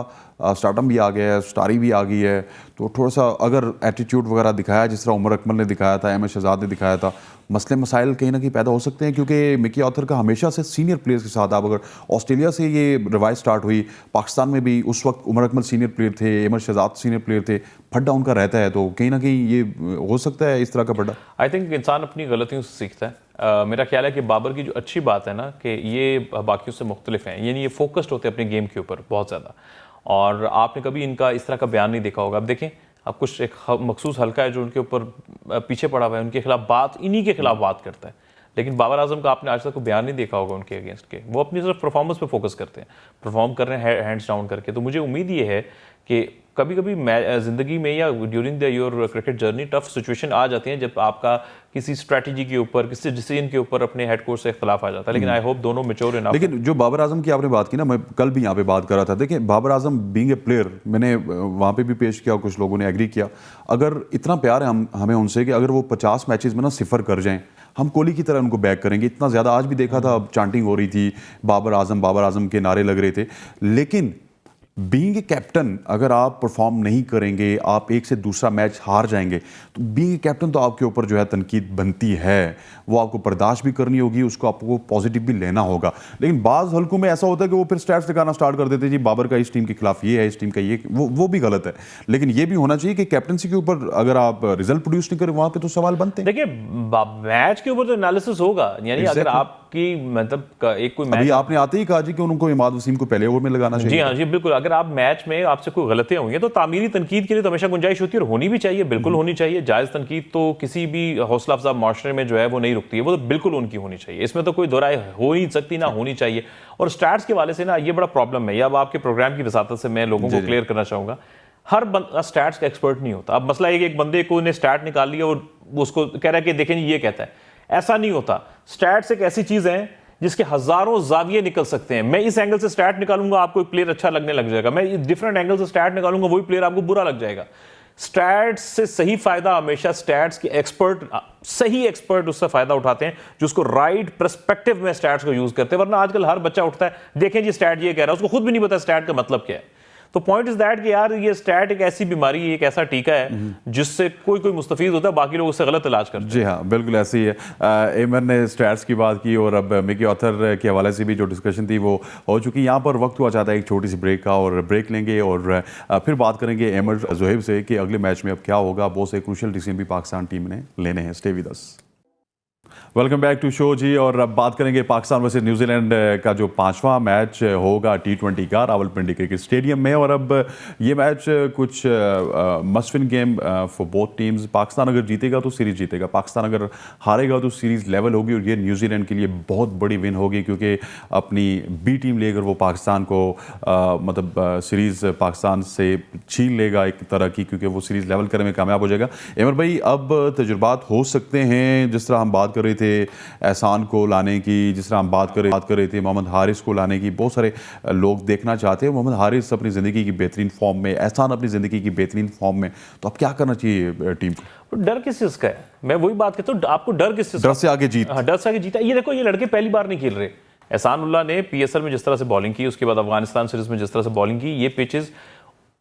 स्टार्टम भी आ गया है, स्टारी भी आ गई है, तो थोड़ा सा अगर एटीट्यूड वगैरह दिखाया जिस तरह उमर अकमल ने दिखाया था, अहमद शहजाद ने दिखाया था, मसले मसाइल कहीं ना कहीं पैदा हो सकते हैं, क्योंकि मिकी आर्थर का हमेशा से सीनियर प्लेयर्स के साथ, आप अगर ऑस्ट्रेलिया से ये रिवाइज स्टार्ट हुई, पाकिस्तान में भी उस वक्त उमर अकमल सीनियर प्लेयर थे, अहमद शहजाद सीनियर प्लेयर थे, फड्डा उनका रहता है, तो कहीं ना कहीं ये हो सकता है इस तरह का फड्डा। आई थिंक इंसान अपनी गलतियों से सीखता है। मेरा ख्याल है कि बाबर की जो अच्छी बात है ना कि ये बाकियों से मुख्तलिफ हैं, यानी ये फोकस्ड होते हैं अपने गेम के ऊपर बहुत ज़्यादा, और आपने कभी इनका इस तरह का बयान नहीं देखा होगा। अब देखें, अब कुछ एक मखसूस हल्का है जो उनके ऊपर पीछे पड़ा हुआ है, उनके खिलाफ बात, इन्हीं के खिलाफ बात करता है, लेकिन बाबर आजम का आपने आज तक कोई बयान नहीं देखा होगा उनके अगेंस्ट के। वो अपनी सिर्फ परफॉर्मेंस पे फोकस करते हैं, परफॉर्म कर रहे हैं हैंड्स डाउन करके। तो मुझे उम्मीद ये है कि कभी कभी ज़िंदगी में या during the your cricket journey tough situation आ जाती हैं जब आपका किसी स्ट्रैटेजी के ऊपर, किसी डिसीजन के ऊपर अपने हेड कोच से इख्तलाफ आ जाता है, लेकिन आई होप दोनों मैच्योर इनफ। लेकिन जो बाबर आजम की आपने बात की ना, मैं कल भी यहाँ पे बात कर रहा था, देखिए Babar Azam being a player, मैंने वहाँ पे भी पेश किया, कुछ लोगों ने एग्री किया, अगर इतना प्यार है हमें उनसे कि अगर वो 50 मैचेस में ना 0 कर जाएं, हम कोहली की तरह उनको बैक करेंगे। इतना ज़्यादा आज भी देखा था, चांटिंग हो रही थी, बाबर आजम के नारे लग रहे थे, लेकिन बीइंग ए कैप्टन अगर आप परफॉर्म नहीं करेंगे, आप एक से दूसरा मैच हार जाएंगे, तो बीइंग ए कैप्टन तो आपके ऊपर जो है तनकीद बनती है, वो आपको बर्दाश्त भी करनी होगी, उसको आपको पॉजिटिव भी लेना होगा। लेकिन बाज़ हल्कों में ऐसा होता है कि वो फिर स्टैट्स दिखाना स्टार्ट कर देते हैं, जी बाबर का इस टीम के खिलाफ ये है, इस टीम का ये, वो भी गलत है। लेकिन ये भी होना चाहिए कि कैप्टनसी के ऊपर अगर आप रिजल्ट प्रोड्यूस नहीं करें, वहाँ पे तो सवाल बनते हैं। देखिए, मैच के ऊपर तो एनालिसिस होगा, यानी अगर आपकी मतलब एक कोई मैच, अभी आपने आते ही कहा जी कि उनको इमाद वसीम को पहले ओवर में लगाना चाहिए। जी हाँ जी, बिल्कुल। अगर आप मैच में आपसे कोई गलतियां हुई हैं तो तामीरी तनकीद के लिए तो हमेशा गुंजाइश होती है, और होनी भी चाहिए, बिल्कुल होनी चाहिए। जायज़ तनकीद तो किसी भी हौसला अफजा माशरे में जो है वो नहीं रुकती है, वो तो बिल्कुल उनकी होनी चाहिए, इसमें तो कोई दो राय हो ही सकती, ना होनी चाहिए। और स्टैट्स के वाले से ना ये बड़ा प्रॉब्लम है, अब आपके प्रोग्राम की वसातत से मैं लोगों को क्लियर करना चाहूँगा, हर बंदा स्टैट्स का एक्सपर्ट नहीं होता। अब मसला एक बंदे को ने स्टैट निकाल लिया और उसको कह रहा है कि देखें ये कहता है, ऐसा नहीं होता। स्टैट्स एक ऐसी चीज़ है जिसके हजारों जाविये निकल सकते हैं। मैं इस एंगल से स्टैट निकालूंगा, आपको एक प्लेयर अच्छा लगने लग जाएगा, मैं डिफरेंट एंगल से स्टैट निकालूंगा, वही प्लेयर आपको बुरा लग जाएगा। स्टैट्स से सही फायदा हमेशा स्टैट्स के एक्सपर्ट, सही एक्सपर्ट उससे फायदा उठाते हैं जो उसको राइट पर्सपेक्टिव में स्टैट्स को यूज करते हैं। वरना आजकल हर बच्चा उठता है, देखें जी स्टैट ये कह रहा है, उसको खुद भी नहीं पता स्टैट का मतलब क्या है। तो पॉइंट इज दैट कि यार ये स्टैट एक ऐसी बीमारी, एक ऐसा टीका है जिससे कोई मुस्तफीज होता है, बाकी लोग उससे गलत इलाज करते हैं। जी हाँ, बिल्कुल ऐसे ही है। एमर ने स्टैट्स की बात की और अब मिकी आर्थर के हवाले से भी जो डिस्कशन थी वो हो चुकी। यहाँ पर वक्त हुआ चाहता है एक छोटी सी ब्रेक का, और ब्रेक लेंगे और फिर बात करेंगे एमर जोहेब से कि अगले मैच में अब क्या होगा। बहुत से क्रूशियल डिसीजन भी पाकिस्तान टीम ने लेने हैं। Stay with us. Welcome back to show जी। और अब बात करेंगे पाकिस्तान वर्सेस न्यूजीलैंड का जो 5वां मैच होगा T20 का रावलपिंडी क्रिकेट स्टेडियम में। और अब ये मैच कुछ must win game for both teams. Pakistan अगर जीतेगा तो सीरीज़ जीतेगा, पाकिस्तान अगर हारेगा तो सीरीज़ लेवल होगी। और ये न्यूजीलैंड के लिए बहुत बड़ी विन होगी, क्योंकि अपनी बी टीम लेकर वो पाकिस्तान को सीरीज़ पाकिस्तान से छीन लेगा एक तरह की, क्योंकि वो सीरीज़ लेवल करने में कामयाब हो जाएगा। इमर भाई, अब तजुर्बात हो सकते हैं, जिस तरह हम बात कर रहे थे एहसान को लाने की, जिस तरह हम बात कर रहे थे मोहम्मद हारिस को लाने की। बहुत सारे लोग देखना चाहते हैं मोहम्मद हारिस अपनी ज़िंदगी की बेहतरीन फॉर्म में, एहसान अपनी ज़िंदगी की बेहतरीन फॉर्म में। तो अब क्या करना चाहिए टीम को? डर किस चीज का है? मैं वही बात करता हूँ, आपको डर किस चीज? डर से आगे जीत। हाँ, डर से आगे जीता। ये देखो, ये लड़के पहली बार नहीं खेल रहे। एहसान उल्लाह ने PSL में जिस तरह से बॉलिंग की, उसके बाद अफगानिस्तान सीरीज में जिस तरह से बॉलिंग की, ये पिचेस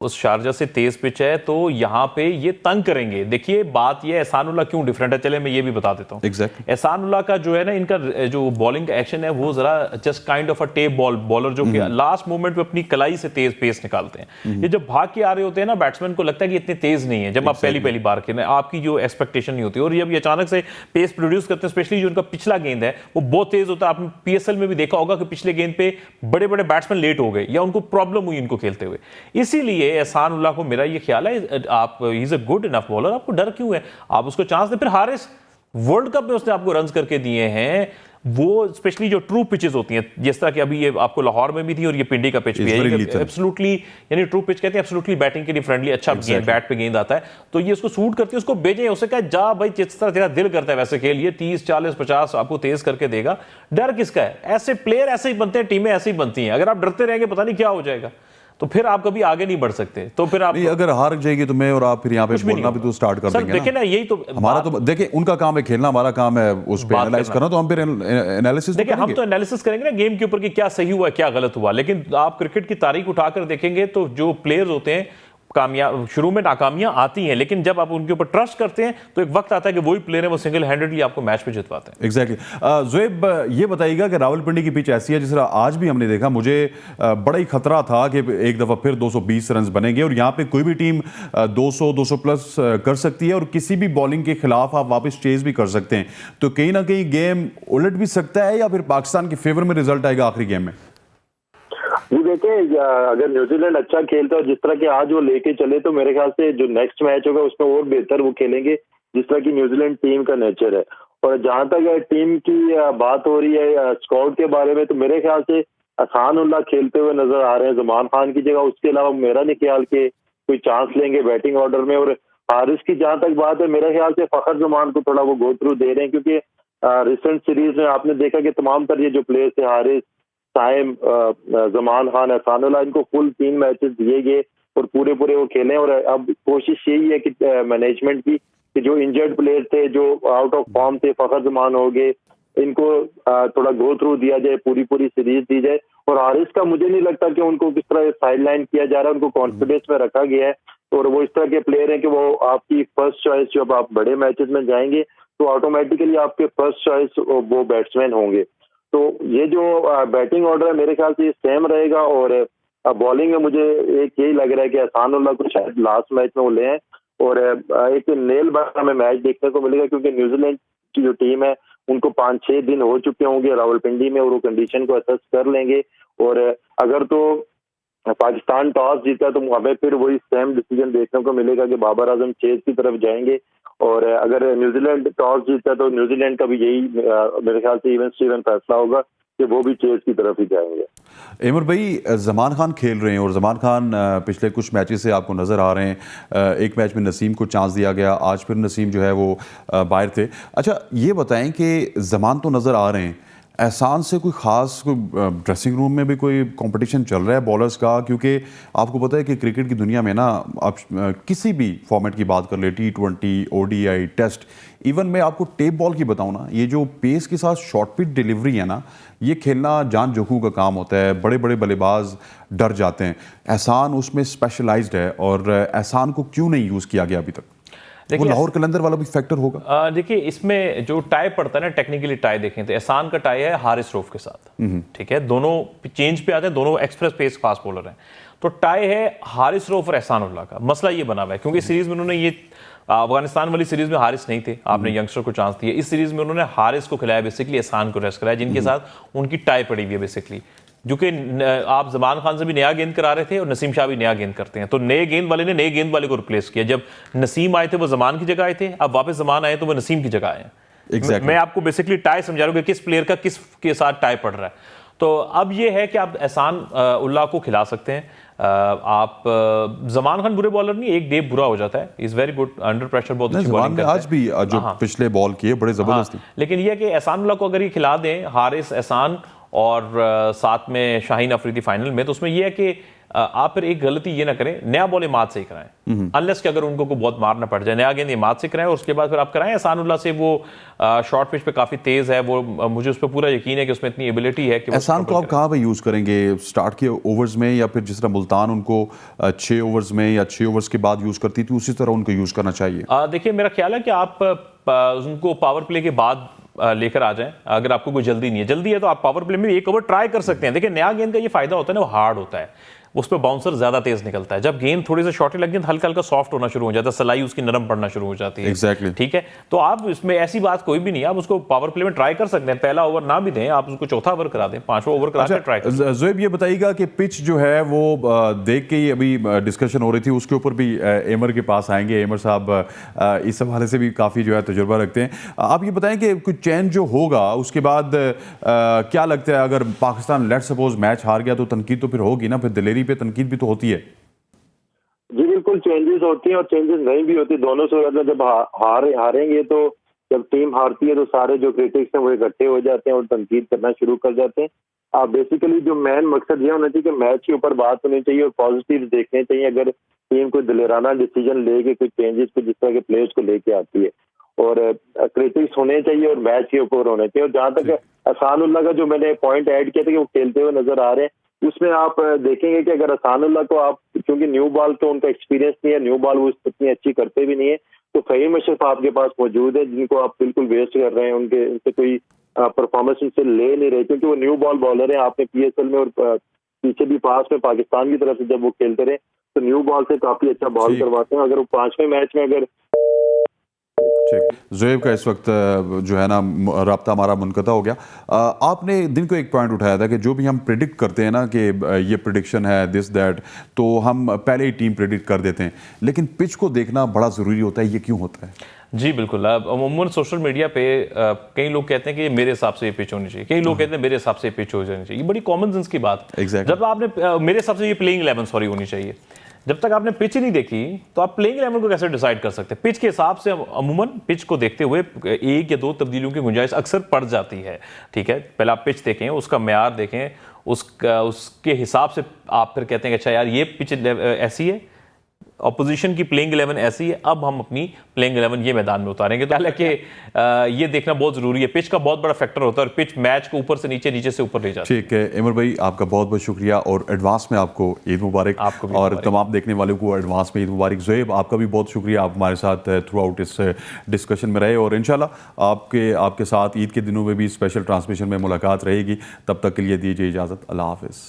उस शारजा से तेज पिच है, तो यहाँ पे ये तंग करेंगे। देखिए, बात ये एहसान उल्लाह क्यों डिफरेंट है, चले मैं ये भी बता देता हूँ। Exactly. एहसान उल्लाह का जो है ना, इनका जो बॉलिंग एक्शन है वो जरा just kind of a tape bowler, जो कि लास्ट मोमेंट पे अपनी कलाई से तेज पेस निकालते हैं। ये जब भाग के आ रहे होते हैं ना, बैट्समैन को लगता है कि इतने तेज नहीं है। जब आप पहली बार खेल रहे हैं, आपकी जो एक्सपेक्टेशन नहीं होती, और जब ये अचानक से पेस प्रोड्यूस करते हैं, स्पेशली जो उनका पिछला गेंद है वो बहुत तेज होता है। आपने PSL में भी देखा होगा कि पिछले गेंद पे बड़े बड़े बैट्समैन लेट हो गए या उनको प्रॉब्लम हुई इनको खेलते हुए। इसीलिए एहसान उल्लाह को मेरा ये ख्याल है, आप he is a good enough bowler, आपको डर क्यों है? आप उसको चांस दें। फिर हारिस वर्ल्ड कप में उसने आपको रन्स करके दिए हैं, वो स्पेशली जो ट्रू पिचेस होती हैं, जिस तरह की अभी ये आपको लाहौर में भी थी और ये पिंडी का पिच भी है, एब्सोल्युटली, यानी ट्रू पिच कहते हैं एब्सोल्युटली बैटिंग के लिए फ्रेंडली, अच्छा गेंद बैट पे गेंद आता है, तो ये उसको सूट करती है। उसको भेजें, उसे कहा जा भाई, जिस तरह तेरा दिल करता है वैसे खेल, ये 30 40 50 आपको तेज करके देगा। डर किसका है? ऐसे प्लेयर ऐसे ही बनते हैं, टीमें ऐसे ही बनती हैं। अगर आप डरते रहेंगे पता नहीं क्या हो जाएगा, तो फिर आप कभी आगे नहीं बढ़ सकते। तो फिर आप अगर हार जाएगी तो मैं और आप फिर यहाँ पे बोलना भी तो स्टार्ट कर देंगे। देखिए ना, यही तो हमारा तो देखिए, उनका काम है खेलना, हमारा काम है उस पे एनालाइज करना। तो हम फिर एनालिसिस देखिए, हम तो एनालिसिस करेंगे ना गेम के ऊपर कि क्या सही हुआ क्या गलत हुआ। लेकिन आप क्रिकेट की तारीख उठाकर देखेंगे तो जो प्लेयर्स होते हैं, कामयाब शुरू में नाकामियां आती हैं, लेकिन जब आप उनके ऊपर ट्रस्ट करते हैं तो एक वक्त आता है कि वही प्लेयर है वो सिंगल हैंडेडली आपको मैच पे जितवाते हैं। एग्जैक्टली। ज़ुएब, ये बताइएगा कि रावलपिंडी की पिच ऐसी है, जिस तरह आज भी हमने देखा, मुझे बड़ा ही खतरा था कि एक दफ़ा फिर 220 रन बनेंगे और यहाँ पे कोई भी टीम 200 प्लस कर सकती है और किसी भी बॉलिंग के खिलाफ आप वापस चेज भी कर सकते हैं। तो कहीं ना कहीं गेम उलट भी सकता है या फिर पाकिस्तान के फेवर में रिजल्ट आएगा आखिरी गेम में? जी देखिए, अगर न्यूजीलैंड अच्छा खेलता है और जिस तरह के आज वो लेके चले, तो मेरे ख्याल से जो नेक्स्ट मैच होगा उसमें और बेहतर वो खेलेंगे, जिस तरह की न्यूजीलैंड टीम का नेचर है। और जहां तक टीम की बात हो रही है स्क्वाड के बारे में, तो मेरे ख्याल से एहसान उल्लाह खेलते हुए नजर आ रहे हैं जमान खान की जगह। उसके अलावा मेरा नहीं ख्याल के कोई चांस लेंगे बैटिंग ऑर्डर में। और हारिस की जहां तक बात है, मेरे ख्याल से फखर जमान को थोड़ा वो गो थ्रू दे रहे हैं, क्योंकि रिसेंट सीरीज में आपने देखा कि तमाम तर ये जो प्लेयर्स थे, हारिस, साइम, जमान खान, एहसान उल्लाह, इनको फुल 3 मैचेस दिए गए और पूरे वो खेले। और अब कोशिश यही है कि मैनेजमेंट की कि जो इंजर्ड प्लेयर थे, जो आउट ऑफ फॉर्म थे, फखर जमान हो गए, इनको थोड़ा गो थ्रू दिया जाए, पूरी सीरीज दी जाए। और हारिस का मुझे नहीं लगता कि उनको किस तरह साइडलाइन किया जा रहा है, उनको कॉन्फिडेंस में रखा गया है। और वो इस तरह के प्लेयर हैं कि वो आपकी फर्स्ट चॉइस, जब आप बड़े मैचेस में जाएंगे तो ऑटोमेटिकली आपके फर्स्ट चॉइस वो बैट्समैन होंगे। तो ये जो बैटिंग ऑर्डर है, मेरे ख्याल से ये सेम रहेगा। और बॉलिंग में मुझे एक यही लग रहा है कि एहसान उल्लाह को शायद लास्ट मैच में वो ले आए और एक नेल बाइटर हमें मैच देखने को मिलेगा, क्योंकि न्यूजीलैंड की जो टीम है उनको 5-6 दिन हो चुके होंगे रावलपिंडी में और वो कंडीशन को असेस कर लेंगे। और अगर तो पाकिस्तान टॉस जीता तो हमें फिर वही सेम डिसीजन देखने को मिलेगा कि बाबर आजम चेज की तरफ जाएंगे। और अगर न्यूजीलैंड टॉस जीता तो न्यूजीलैंड का भी यही मेरे ख्याल से इवन स्टीवन फैसला होगा कि वो भी चेज की तरफ ही जाएंगे। इमर भाई, जमान खान खेल रहे हैं और जमान खान पिछले कुछ मैचेस से आपको नज़र आ रहे हैं। एक मैच में नसीम को चांस दिया गया, आज फिर नसीम जो है वो बाहर थे। अच्छा, ये बताएं कि जमान तो नज़र आ रहे हैं, एहसान से कोई ख़ास कोई ड्रेसिंग रूम में भी कोई कंपटीशन चल रहा है बॉलर्स का? क्योंकि आपको पता है कि क्रिकेट की दुनिया में ना, आप किसी भी फॉर्मेट की बात कर ले, T20, ODI, टेस्ट, इवन मैं आपको टेप बॉल की बताऊं ना, ये जो पेस के साथ शॉर्ट पिच डिलीवरी है ना, ये खेलना जान जोखिम का काम होता है। बड़े बड़े बल्लेबाज डर जाते हैं। एहसान उसमें स्पेशलाइज्ड है और एहसान को क्यों नहीं यूज़ किया गया अभी तक? वो लाहौर कलंदर वाला भी फैक्टर होगा। देखिए, इसमें जो टाई पड़ता है ना, टेक्निकली टाई देखें तो एहसान का टाई है हारिस रऊफ के साथ, ठीक है, दोनों चेंज पे आते हैं, दोनों एक्सप्रेस पेस फास्ट बॉलर हैं। तो टाई है हारिस रऊफ और एहसान उल्लाह का। मसला ये बना हुआ है क्योंकि सीरीज में उन्होंने ये अफगानिस्तान वाली सीरीज में हारिस नहीं थे, आपने यंगस्टर को चांस दिया। इस सीरीज में उन्होंने हारिस को खिलाया, बेसिकली एहसान को रेस्ट कराया, जिनके साथ उनकी टाई पड़ी हुई है बेसिकली। जो कि आप जमान खान से भी नया गेंद करा रहे थे और नसीम शाह भी नया गेंद करते हैं, तो नए गेंद वाले ने नए गेंद वाले को रिप्लेस किया। जब नसीम आए थे वो जमान की जगह आए थे, अब वापस जमान आए तो वो नसीम की जगह आए हैं। Exactly. मैं आपको बेसिकली टाई समझा रहा हूँ कि किस प्लेयर का किस के साथ टाई पड़ रहा है। तो अब ये है कि आप एहसान उल्लाह को खिला सकते हैं। आप जमान खान बुरे बॉलर नहीं, एक डे बुरा हो जाता है, is very good under pressure, बहुत अच्छी बॉलिंग करता है। आज भी जो पिछले बॉल किए बड़े जबरदस्त थे। लेकिन ये है कि एहसान उल्लाह को अगर ये खिला दें, हारिस, एहसान और साथ में शाहीन अफरीदी फाइनल में, तो उसमें यह है कि आप फिर एक गलती ये ना करें, नया बॉल मात से ही कराएं, अनलेस कि अगर उनको को बहुत मारना पड़ जाए, नया गेंद ये मात से कराएं और उसके बाद फिर आप कराएं एहसान उल्लाह से। वो शॉर्ट पिच पे काफी तेज है, वो मुझे उस पर पूरा यकीन है कि उसमें इतनी एबिलिटी है कि एहसान को आप कहाँ पे यूज करेंगे, स्टार्ट के ओवर्स में या फिर जिस तरह मुल्तान उनको 6 ओवर्स में या 6 ओवर्स के बाद यूज करती थी उसी तरह उनको यूज करना चाहिए? देखिए मेरा ख्याल है कि आप उनको पावर प्ले के बाद लेकर आ जाएं। अगर आपको कोई जल्दी नहीं है, जल्दी है तो आप पावर प्ले में भी एक ओवर ट्राई कर सकते हैं। देखिए नया गेंद का ये फायदा होता है ना, वो हार्ड होता है, उस पर बाउंसर ज्यादा तेज निकलता है। जब गेंद थोड़ी सी शॉर्टी लग गई तो हल्का हल्का सॉफ्ट होना शुरू हो जाता है, सलाई उसकी नरम पड़ना शुरू हो जाती है। Exactly. ठीक है, तो आप इसमें ऐसी बात कोई भी नहीं है, आप उसको पावर प्ले में ट्राई कर सकते हैं। पहला ओवर ना भी दें, आप उसको चौथा ओवर करा दें, 5वां ओवर करा के ट्राई करें। ज़ोएब ये बताइएगा कि पिच जो है वो देख के ही अभी डिस्कशन हो रही थी, उसके ऊपर भी एमर के पास आएंगे। एमर साहब इस हवाले से भी काफ़ी जो है तजुर्बा रखते हैं। आप ये बताएं कि कुछ चेंज जो होगा उसके बाद क्या लगता है, अगर पाकिस्तान लेट सपोज मैच हार गया तो तनकीद तो फिर होगी ना, फिर दिलेरी पे तनकीद भी तो होती है। जी बिल्कुल, चेंजेस होती हैं और चेंजेस नहीं भी होती, दोनों सूरत में। जब हारेंगे तो जब टीम हारती है तो सारे जो क्रिटिक्स हैं वो इकट्ठे हो जाते हैं और तनकीद करना शुरू कर जाते हैं। बेसिकली जो मेन मकसद ये होना चाहिए कि मैच के ऊपर बात होनी चाहिए और पॉजिटिव देखने चाहिए। अगर टीम कोई दिलेराना डिसीजन लेके कोई चेंजेस को जिस तरह के प्लेयर्स को लेके आती है, और क्रिटिक्स होने चाहिए और मैच के ऊपर होने चाहिए। और जहाँ तक एहसान उल्लाह का जो मैंने पॉइंट ऐड किया था कि वो खेलते हुए नजर आ रहे हैं, उसमें आप देखेंगे कि अगर एहसान उल्लाह को आप, क्योंकि न्यू बॉल तो उनका एक्सपीरियंस नहीं है, न्यू बॉल वो इतनी अच्छी करते भी नहीं है, तो फहीम अशरफ आपके पास मौजूद है जिनको आप बिल्कुल वेस्ट कर रहे हैं, उनसे कोई परफॉर्मेंस उनसे ले नहीं रहे, क्योंकि वो न्यू बॉल बॉलर है। आपने PSL में और पीछे भी पास में पाकिस्तान की तरफ से जब वो खेलते रहे तो न्यू बॉल से काफी अच्छा बॉल करवाते हैं। अगर वो 5वें मैच में अगर ठीक, ज़ोएब का इस वक्त जो है ना राब्ता हमारा मुनक़ता हो गया। आपने दिन को एक पॉइंट उठाया था कि जो भी हम प्रिडिक्ट करते हैं ना कि ये प्रिडिक्शन है दिस दैट, तो हम पहले ही टीम प्रिडिक्ट कर देते हैं, लेकिन पिच को देखना बड़ा ज़रूरी होता है। ये क्यों होता है? जी बिल्कुल, अमूमन सोशल मीडिया पे कई लोग कहते हैं कि मेरे हिसाब से ये पिच होनी चाहिए, कई लोग कहते हैं मेरे हिसाब से ये पिच हो जानी चाहिए। ये बड़ी कॉमन सेंस की बात है। Exactly. जब आपने मेरे हिसाब से ये प्लेइंग 11 होनी चाहिए, जब तक आपने पिच ही नहीं देखी तो आप प्लेइंग 11 को कैसे डिसाइड कर सकते हैं? पिच के हिसाब से अमूमन पिच को देखते हुए 1 या 2 तब्दीलियों की गुंजाइश अक्सर पड़ जाती है। ठीक है, पहले आप पिच देखें, उसका म्यार देखें, उसके हिसाब से आप फिर कहते हैं कि अच्छा यार ये पिच ऐसी है, ऑपोजिशन की प्लेइंग 11 ऐसी है, अब हम अपनी प्लेइंग 11 ये मैदान में उतारेंगे। तो हालांकि ये देखना बहुत जरूरी है, पिच का बहुत बड़ा फैक्टर होता है और पिच मैच को ऊपर से नीचे, नीचे से ऊपर ले जाता है। ठीक है एमर भाई, आपका बहुत बहुत शुक्रिया और एडवांस में आपको ईद मुबारक, आपको भी और मुबारक। तमाम देखने वालों को एडवांस में ईद मुबारक। ज़ोएब आपका भी बहुत शुक्रिया, आप हमारे साथ थ्रू आउट इस डिस्कशन में रहे और इंशाल्लाह आपके साथ ईद के दिनों में भी स्पेशल ट्रांसमिशन में मुलाकात रहेगी। तब तक के लिए दीजिए इजाज़त, अल्लाह हाफ़िज़।